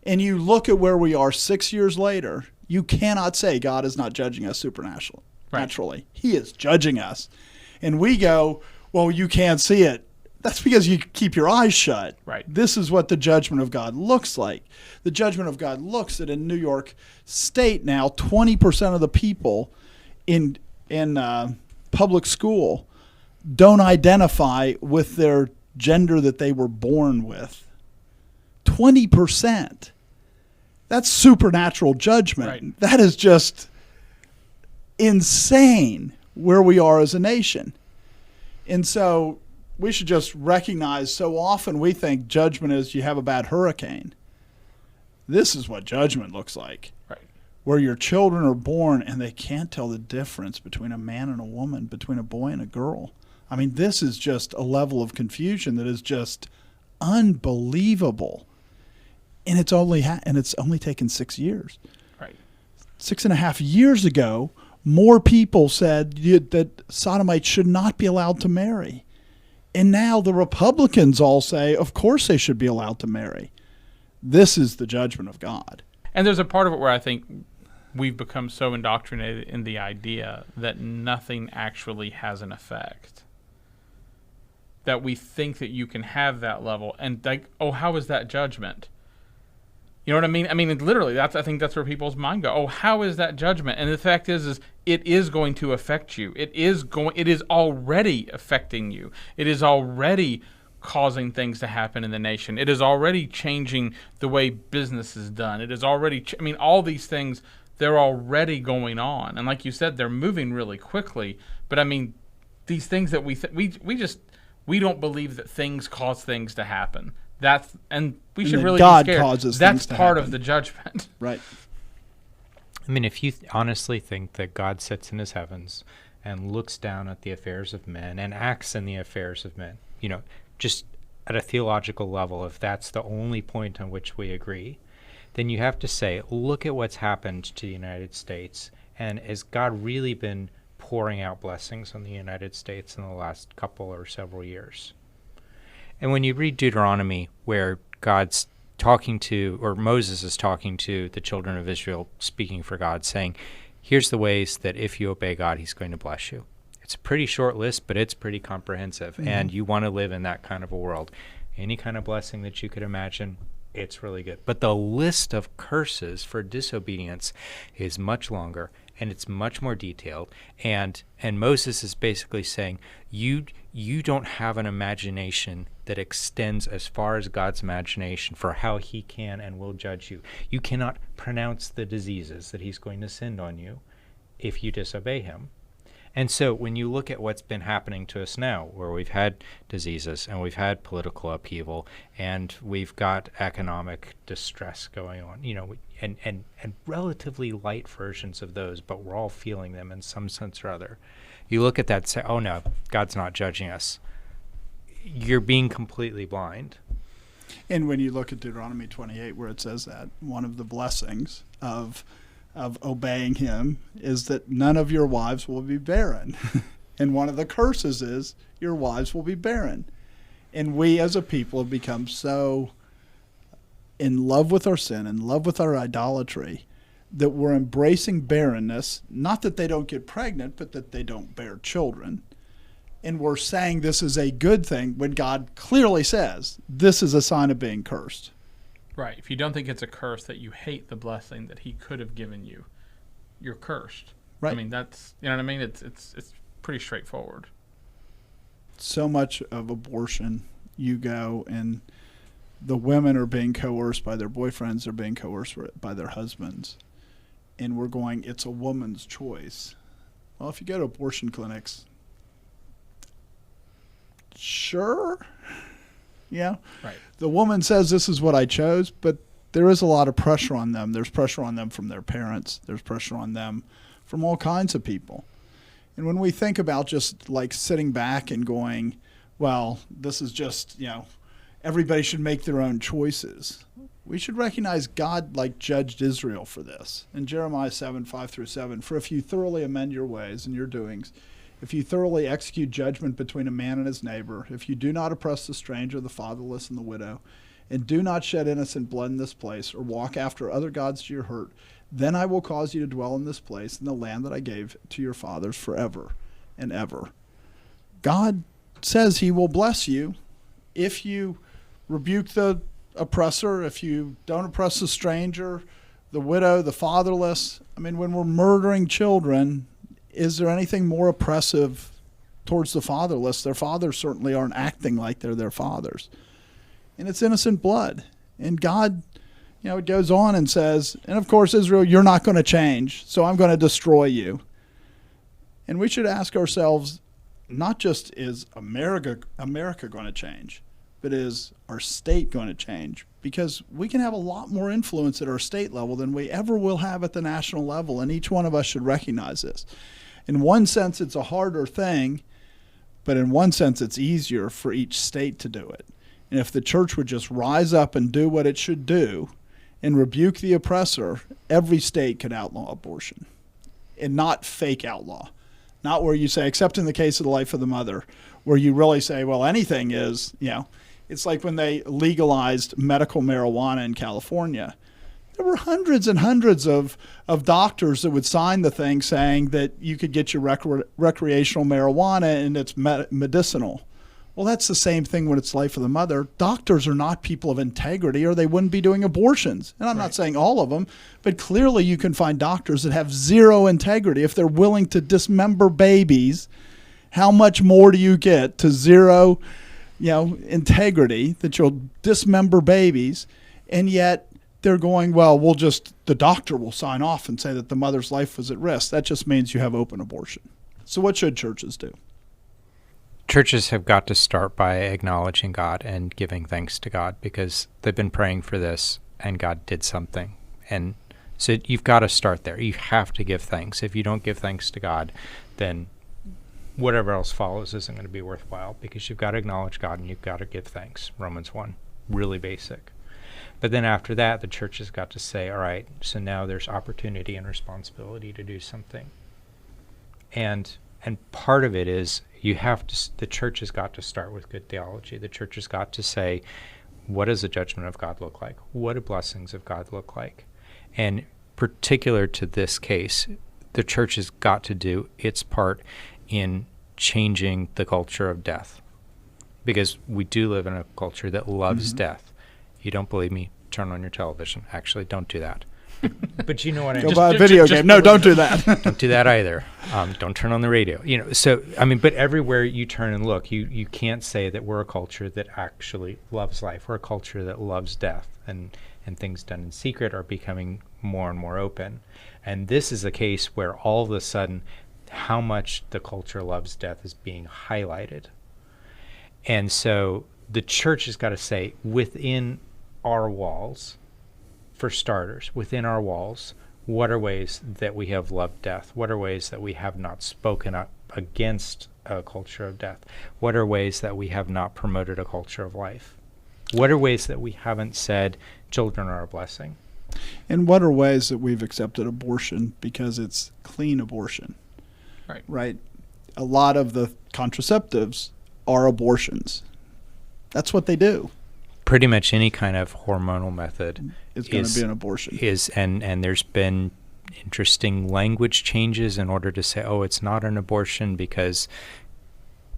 And you look at where we are 6 years later, you cannot say God is not judging us supernaturally. Naturally. He is judging us. And we go, well, you can't see it. That's because you keep your eyes shut. Right. This is what the judgment of God looks like. The judgment of God looks that in New York State now, 20% of the people in public school don't identify with their gender that they were born with. 20%. That's supernatural judgment. Right. That is just insane where we are as a nation. And so we should just recognize, so often we think judgment is you have a bad hurricane. This is what judgment looks like. Right. Where your children are born and they can't tell the difference between a man and a woman, between a boy and a girl. This is just a level of confusion that is just unbelievable. And it's only taken 6 years. Right. 6.5 years ago, more people said that sodomites should not be allowed to marry. And now the Republicans all say, of course they should be allowed to marry. This is the judgment of God. And there's a part of it where I think we've become so indoctrinated in the idea that nothing actually has an effect. that we think that you can have that level. And like, oh, how is that judgment? You know what I mean? I mean, literally, I think that's where people's mind go. Oh, how is that judgment? And the fact is it is going to affect you. It is already affecting you. It is already causing things to happen in the nation. It is already changing the way business is done. It is already, all these things, they're already going on. And like you said, they're moving really quickly. But these things that we don't believe that things cause things to happen. We should really God be scared. Causes That's things to part happen. of the judgment. Right. I mean, if you honestly think that God sits in his heavens and looks down at the affairs of men and acts in the affairs of men, just at a theological level, if that's the only point on which we agree, then you have to say, look at what's happened to the United States, and has God really been pouring out blessings on the United States in the last couple or several years? And when you read Deuteronomy, where God's talking to, or Moses is talking to the children of Israel, speaking for God, saying, here's the ways that if you obey God, he's going to bless you. It's a pretty short list, but it's pretty comprehensive. Mm-hmm. And you want to live in that kind of a world. Any kind of blessing that you could imagine, it's really good. But the list of curses for disobedience is much longer, and it's much more detailed. And Moses is basically saying, you don't have an imagination that extends as far as God's imagination for how he can and will judge you. You cannot pronounce the diseases that he's going to send on you if you disobey him. And so when you look at what's been happening to us now, where we've had diseases and we've had political upheaval and we've got economic distress going on, and relatively light versions of those, but we're all feeling them in some sense or other. You look at that and say, oh no, God's not judging us. You're being completely blind. And when you look at Deuteronomy 28, where it says that, one of the blessings of obeying him is that none of your wives will be barren. And one of the curses is your wives will be barren. And we as a people have become so in love with our sin, in love with our idolatry, that we're embracing barrenness, not that they don't get pregnant, but that they don't bear children. And we're saying this is a good thing when God clearly says this is a sign of being cursed. Right. If you don't think it's a curse, that you hate the blessing that he could have given you, you're cursed. Right. That's, you know what I mean? It's pretty straightforward. So much of abortion, you go and the women are being coerced by their boyfriends, they're being coerced by their husbands. And we're going, it's a woman's choice. Well, if you go to abortion clinics, sure. Yeah. Right. The woman says this is what I chose, but there is a lot of pressure on them. There's pressure on them from their parents. There's pressure on them from all kinds of people. And when we think about just like sitting back and going, well, this is just, everybody should make their own choices. We should recognize God judged Israel for this. In Jeremiah 7:5-7, for if you thoroughly amend your ways and your doings, if you thoroughly execute judgment between a man and his neighbor, if you do not oppress the stranger, the fatherless, and the widow, and do not shed innocent blood in this place, or walk after other gods to your hurt, then I will cause you to dwell in this place, in the land that I gave to your fathers forever and ever. God says he will bless you if you rebuke the oppressor, if you don't oppress the stranger, the widow, the fatherless. When we're murdering children, is there anything more oppressive towards the fatherless? Their fathers certainly aren't acting like they're their fathers. And it's innocent blood. And God, it goes on and says, and of course, Israel, you're not going to change, so I'm going to destroy you. And we should ask ourselves, not just is America going to change, but is our state going to change? Because we can have a lot more influence at our state level than we ever will have at the national level, and each one of us should recognize this. In one sense, it's a harder thing, but in one sense, it's easier for each state to do it. And if the church would just rise up and do what it should do and rebuke the oppressor, every state could outlaw abortion, and not fake outlaw. Not where you say, except in the case of the life of the mother, where you really say, well, anything is, it's like when they legalized medical marijuana in California. There were hundreds and hundreds of doctors that would sign the thing saying that you could get your recreational marijuana and it's medicinal. Well, that's the same thing when it's life of the mother. Doctors are not people of integrity, or they wouldn't be doing abortions. And I'm not saying all of them, but clearly you can find doctors that have zero integrity. If they're willing to dismember babies, how much more do you get to zero, integrity, that you'll dismember babies? And yet they're going, well, the doctor will sign off and say that the mother's life was at risk. That just means you have open abortion. So what should churches do? Churches have got to start by acknowledging God and giving thanks to God, because they've been praying for this and God did something. And so you've got to start there. You have to give thanks. If you don't give thanks to God, then whatever else follows isn't going to be worthwhile, because you've got to acknowledge God and you've got to give thanks. Romans 1, really basic. But then after that, the church has got to say, all right, so now there's opportunity and responsibility to do something. And part of it is the church has got to start with good theology. The church has got to say, what does the judgment of God look like? What do blessings of God look like? And particular to this case, the church has got to do its part in changing the culture of death, because we do live in a culture that loves death. You don't believe me? Turn on your television. Actually, don't do that. But you know what I mean. Go buy a video game. No, don't do that. Don't do that either. Don't turn on the radio. But everywhere you turn and look, you can't say that we're a culture that actually loves life. We're a culture that loves death, and things done in secret are becoming more and more open. And this is a case where all of a sudden, how much the culture loves death is being highlighted. And so the church has got to say, within our walls, for starters, within our walls, what are ways that we have loved death? What are ways that we have not spoken up against a culture of death? What are ways that we have not promoted a culture of life? What are ways that we haven't said children are a blessing? And what are ways that we've accepted abortion because it's clean abortion? Right? A lot of the contraceptives are abortions. That's what they do. Pretty much any kind of hormonal method is going to be an abortion. And there's been interesting language changes in order to say, it's not an abortion because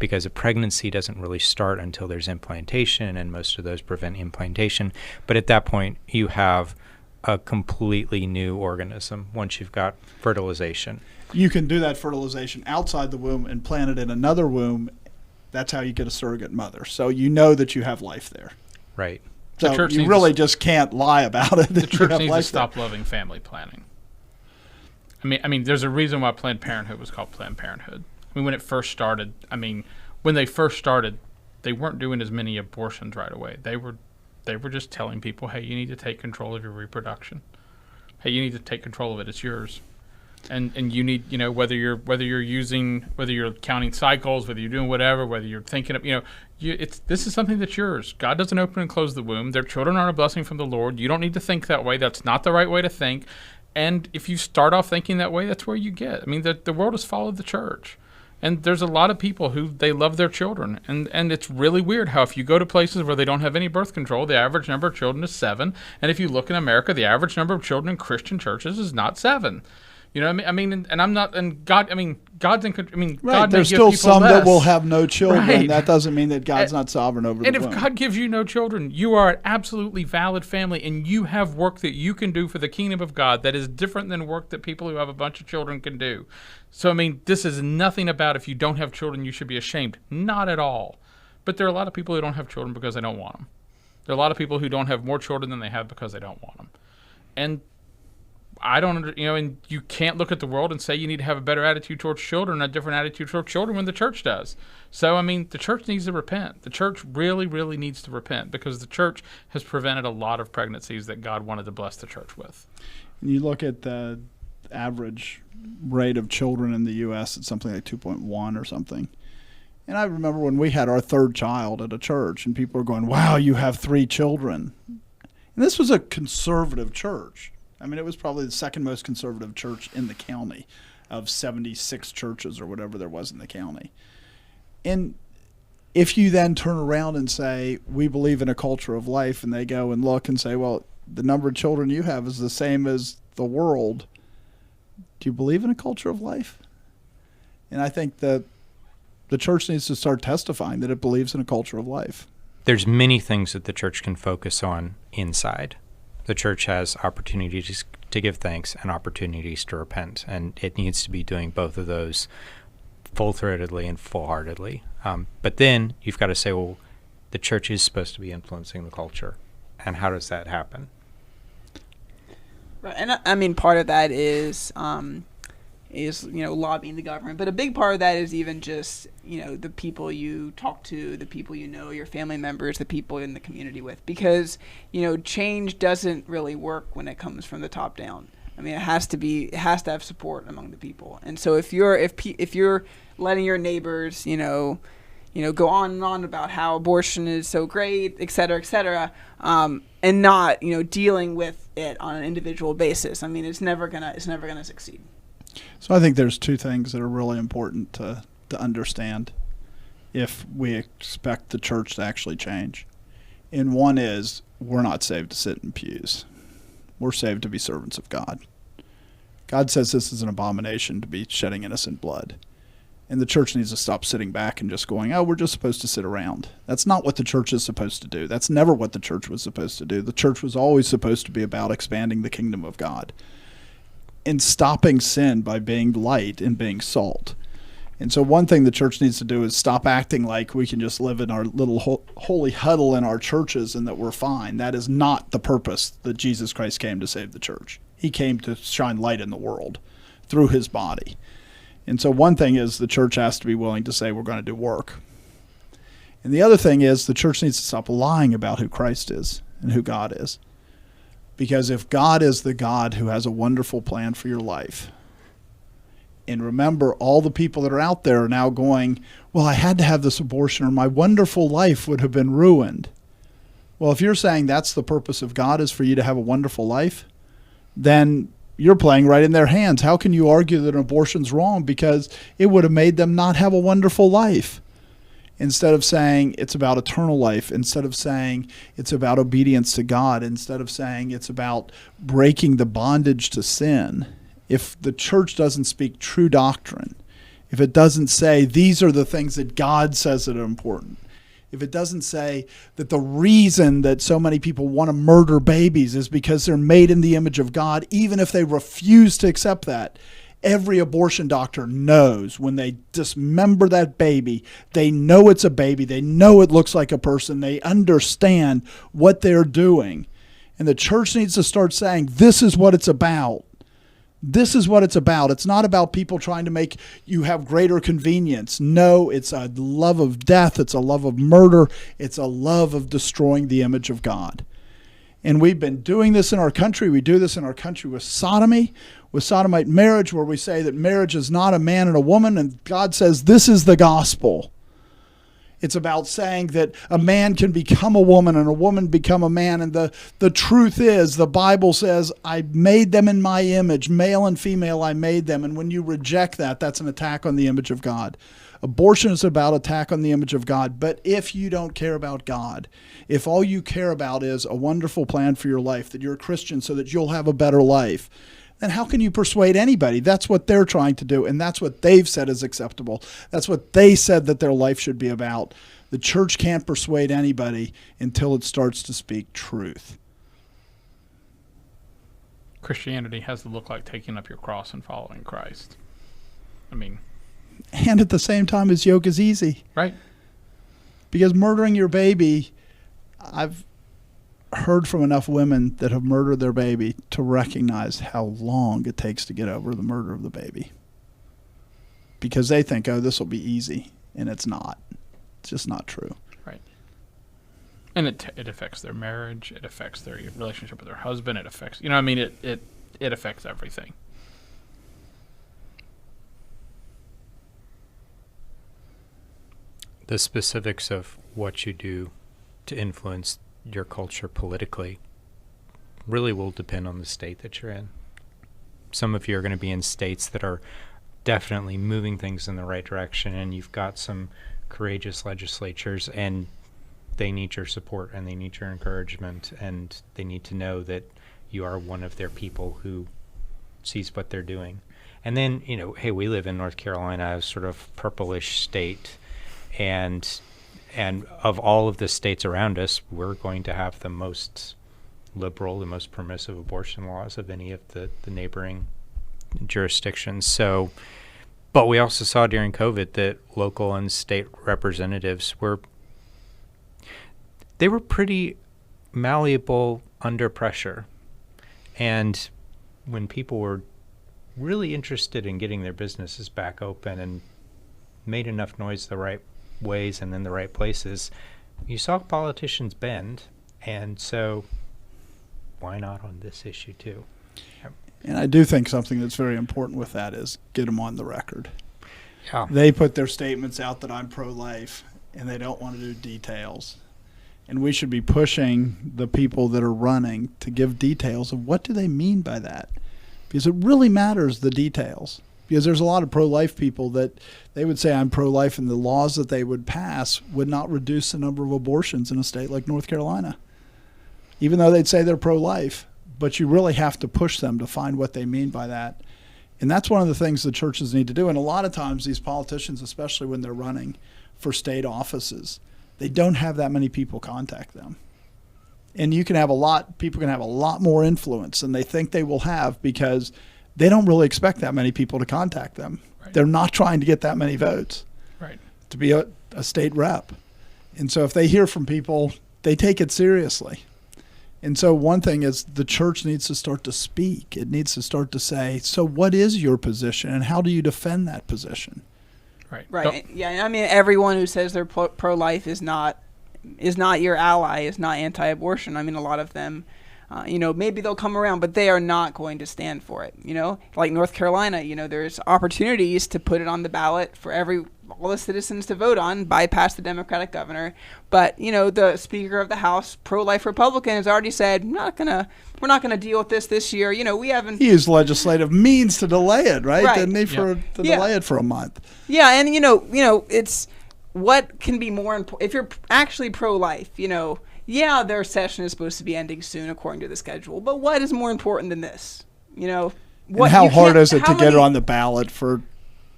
a pregnancy doesn't really start until there's implantation, and most of those prevent implantation. But at that point, you have a completely new organism once you've got fertilization. You can do that fertilization outside the womb and plant it in another womb. That's how you get a surrogate mother. So you know that you have life there. Right. So you really just can't lie about it. The church needs to stop loving family planning. I mean, there's a reason why Planned Parenthood was called Planned Parenthood. I mean, when it first started, they weren't doing as many abortions right away. They were just telling people, hey, you need to take control of your reproduction. Hey, you need to take control of it. It's yours. And you need, whether you're counting cycles, whether you're doing whatever, whether you're thinking of, this is something that's yours. God doesn't open and close the womb. Their children are a blessing from the Lord. You don't need to think that way. That's not the right way to think. And if you start off thinking that way, that's where you get. I mean, the world has followed the church. And there's a lot of people who they love their children. And it's really weird how if you go to places where they don't have any birth control, the average number of children is 7. And if you look in America, the average number of children in Christian churches is not 7. You know what I mean? And I'm not, and God, God's in control. Right. God There's may still give people some less. that will have no children. Right. That doesn't mean that God's not sovereign over the womb. And if God gives you no children, you are an absolutely valid family, and you have work that you can do for the kingdom of God that is different than work that people who have a bunch of children can do. So, this is nothing about if you don't have children, you should be ashamed. Not at all. But there are a lot of people who don't have children because they don't want them. There are a lot of people who don't have more children than they have because they don't want them. And I don't, and you can't look at the world and say you need to have a better attitude towards children, a different attitude towards children when the church does. So, the church needs to repent. The church really, really needs to repent because the church has prevented a lot of pregnancies that God wanted to bless the church with. And you look at the average rate of children in the U.S., it's something like 2.1 or something. And I remember when we had our third child at a church and people were going, wow, you have 3 children. And this was a conservative church. It was probably the second most conservative church in the county of 76 churches or whatever there was in the county. And if you then turn around and say, we believe in a culture of life, and they go and look and say, well, the number of children you have is the same as the world, do you believe in a culture of life? And I think that The church needs to start testifying that it believes in a culture of life. There's many things that the church can focus on inside. The church has opportunities to give thanks and opportunities to repent, and it needs to be doing both of those full-throatedly and full-heartedly. But then you've got to say, well, the church is supposed to be influencing the culture, and how does that happen? Right, and I mean, part of that is lobbying the government, but a big part of that is even just the people you talk to, the people your family members, the people in the community with, because change doesn't really work when it comes from the top down. I mean, it has to have support among the people, and so if you're letting your neighbors go on and on about how abortion is so great, et cetera, and not dealing with it on an individual basis, I mean, it's never gonna succeed. So I think there's two things that are really important to understand if we expect the church to actually change. And one is, we're not saved to sit in pews. We're saved to be servants of God. God says this is an abomination to be shedding innocent blood. And the church needs to stop sitting back and just going, oh, we're just supposed to sit around. That's not what the church is supposed to do. That's never what the church was supposed to do. The church was always supposed to be about expanding the kingdom of God and stopping sin by being light and being salt. And so one thing the church needs to do is stop acting like we can just live in our little holy huddle in our churches and that we're fine. That is not the purpose that Jesus Christ came to save the church. He came to shine light in the world through his body. And so one thing is the church has to be willing to say we're going to do work. And the other thing is the church needs to stop lying about who Christ is and who God is. Because if God is the God who has a wonderful plan for your life, and remember, all the people that are out there are now going, well, I had to have this abortion or my wonderful life would have been ruined. Well, if you're saying that's the purpose of God is for you to have a wonderful life, then you're playing right in their hands. How can you argue that an abortion's wrong? Because it would have made them not have a wonderful life. Instead of saying it's about eternal life, instead of saying it's about obedience to God, instead of saying it's about breaking the bondage to sin, if the church doesn't speak true doctrine, if it doesn't say these are the things that God says that are important, if it doesn't say that the reason that so many people want to murder babies is because they're made in the image of God, even if they refuse to accept that, every abortion doctor knows when they dismember that baby, they know it's a baby, they know it looks like a person, they understand what they're doing. And the church needs to start saying, this is what it's about. This is what it's about. It's not about people trying to make you have greater convenience. No, it's a love of death. It's a love of murder. It's a love of destroying the image of God. And we've been doing this in our country. We do this in our country with sodomy, with sodomite marriage, where we say that marriage is not a man and a woman, and God says this is the gospel. It's about saying that a man can become a woman and a woman become a man. And the truth is, the Bible says, I made them in my image, male and female, I made them. And when you reject that, that's an attack on the image of God. Abortion is about attack on the image of God. But if you don't care about God, if all you care about is a wonderful plan for your life, that you're a Christian so that you'll have a better life, then how can you persuade anybody? That's what they're trying to do, and that's what they've said is acceptable. That's what they said that their life should be about. The church can't persuade anybody until it starts to speak truth. Christianity has to look like taking up your cross and following Christ. I mean... And at the same time, his yoke is easy. Right. Because murdering your baby, I've heard from enough women that have murdered their baby to recognize how long it takes to get over the murder of the baby. Because they think, oh, this will be easy. And it's not. It's just not true. Right. And it affects their marriage. It affects their relationship with their husband. It affects, it affects everything. The specifics of what you do to influence your culture politically really will depend on the state that you're in. Some of you are going to be in states that are definitely moving things in the right direction, and you've got some courageous legislatures, and they need your support and they need your encouragement, and they need to know that you are one of their people who sees what they're doing. And then, hey, we live in North Carolina, a sort of purplish state, and of all of the states around us, we're going to have the most liberal, the most permissive abortion laws of any of the neighboring jurisdictions. So, but we also saw during COVID that local and state representatives were pretty malleable under pressure. And when people were really interested in getting their businesses back open and made enough noise the right ways and in the right places, you saw politicians bend. And so why not on this issue too? And I do think something that's very important with that is get them on the record. Yeah. They put their statements out that I'm pro-life, and they don't want to do details. And we should be pushing the people that are running to give details of what do they mean by that. Because it really matters, the details. Because there's a lot of pro-life people that they would say I'm pro-life, and the laws that they would pass would not reduce the number of abortions in a state like North Carolina. Even though they'd say they're pro-life, but you really have to push them to find what they mean by that. And that's one of the things the churches need to do. And a lot of times these politicians, especially when they're running for state offices, they don't have that many people contact them. And people can have a lot more influence than they think they will have because they don't really expect that many people to contact them. Right. They're not trying to get that many votes to be a state rep. And so if they hear from people, they take it seriously. And so one thing is the church needs to start to speak. It needs to start to say, so what is your position and how do you defend that position? Right. Yeah. I mean, everyone who says they're pro-life is not your ally, is not anti-abortion. I mean, a lot of them, maybe they'll come around, but they are not going to stand for it. Like North Carolina, there's opportunities to put it on the ballot for all the citizens to vote on, bypass the Democratic governor. But, the Speaker of the House, pro-life Republican, has already said, we're not gonna deal with this year. We haven't. He used legislative means to delay it, right? Didn't he? Delay it for a month. Yeah, and it's what can be more important if you're actually pro-life. Their session is supposed to be ending soon according to the schedule. But what is more important than this? And how hard is it to get it on the ballot for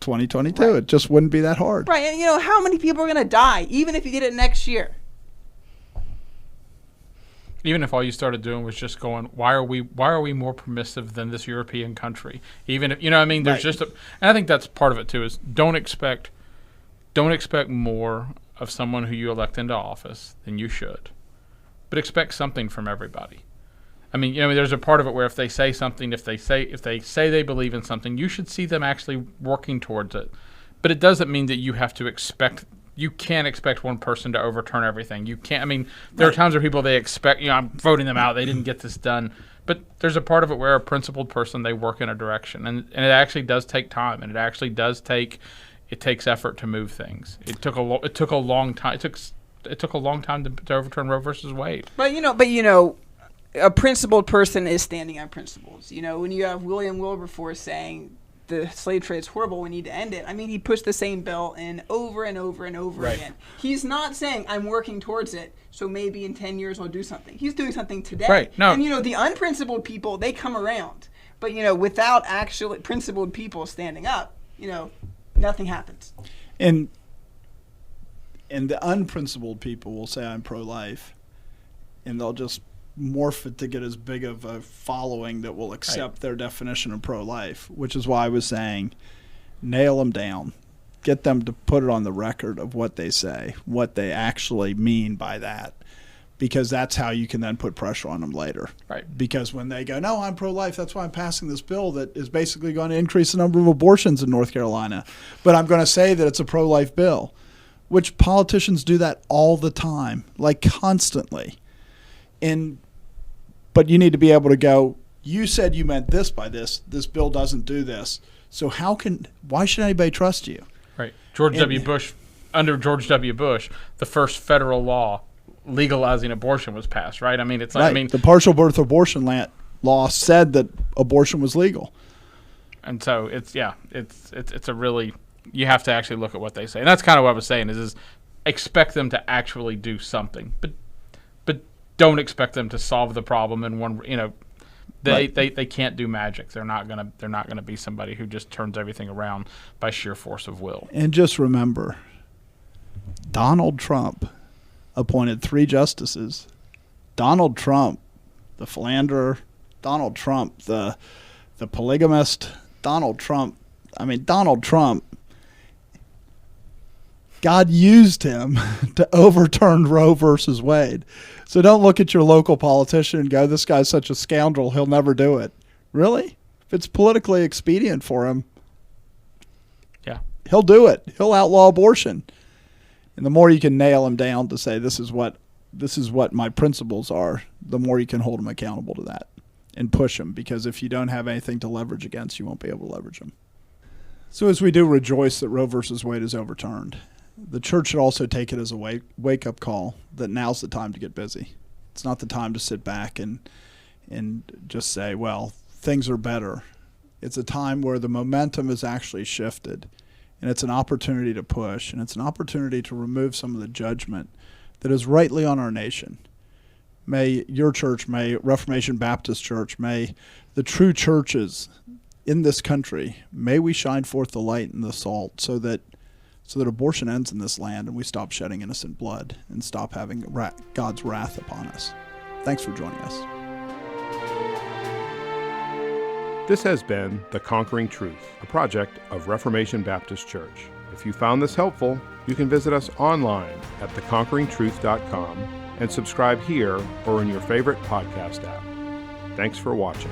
2022? Right. It just wouldn't be that hard. Right. And how many people are going to die even if you did it next year? Even if all you started doing was just going, why are we more permissive than this European country? Even if there's just and I think that's part of it too, is don't expect more of someone who you elect into office than you should. But expect something from everybody. There's a part of it where if they say something, if they say they believe in something, you should see them actually working towards it. But it doesn't mean that you can't expect one person to overturn everything. You can't. There are times where people, they expect, I'm voting them out. They didn't get this done. But there's a part of it where a principled person, they work in a direction, and it actually does take time, and it takes effort to move things. It took a long time. It took a long time to overturn Roe versus Wade. But a principled person is standing on principles. When you have William Wilberforce saying the slave trade is horrible, we need to end it. He pushed the same bill in over and over and over again. He's not saying I'm working towards it, so maybe in 10 years we'll do something. He's doing something today. Right. No. And the unprincipled people, they come around. But without actually principled people standing up, nothing happens. And the unprincipled people will say I'm pro-life, and they'll just morph it to get as big of a following that will accept their definition of pro-life, which is why I was saying nail them down. Get them to put it on the record of what they say, what they actually mean by that, because that's how you can then put pressure on them later. Right. Because when they go, no, I'm pro-life, that's why I'm passing this bill that is basically going to increase the number of abortions in North Carolina, but I'm going to say that it's a pro-life bill, which politicians do that all the time, like constantly. But you need to be able to go, you said you meant this by this bill doesn't do this, so why should anybody trust you? Right. Under George W. Bush, the first federal law legalizing abortion was passed, right? It's like, the partial birth abortion law said that abortion was legal. And so it's a really, you have to actually look at what they say. And that's kind of what I was saying is expect them to actually do something, but don't expect them to solve the problem in one, They can't do magic. They're not gonna be somebody who just turns everything around by sheer force of will. And just remember, Donald Trump appointed 3 justices. Donald Trump, the philanderer, Donald Trump, the polygamist, Donald Trump, God used him to overturn Roe versus Wade. So don't look at your local politician and go, this guy's such a scoundrel, he'll never do it. Really? If it's politically expedient for him, Yeah. he'll do it. He'll outlaw abortion. And the more you can nail him down to say this is what my principles are, the more you can hold him accountable to that and push him, because if you don't have anything to leverage against, you won't be able to leverage him. So as we do rejoice that Roe versus Wade is overturned, the church should also take it as a wake-up call that now's the time to get busy. It's not the time to sit back and just say, well, things are better. It's a time where the momentum is actually shifted, and it's an opportunity to push, and it's an opportunity to remove some of the judgment that is rightly on our nation. May your church, may Reformation Baptist Church, may the true churches in this country, may we shine forth the light and the salt so that abortion ends in this land and we stop shedding innocent blood and stop having God's wrath upon us. Thanks for joining us. This has been The Conquering Truth, a project of Reformation Baptist Church. If you found this helpful, you can visit us online at theconqueringtruth.com and subscribe here or in your favorite podcast app. Thanks for watching.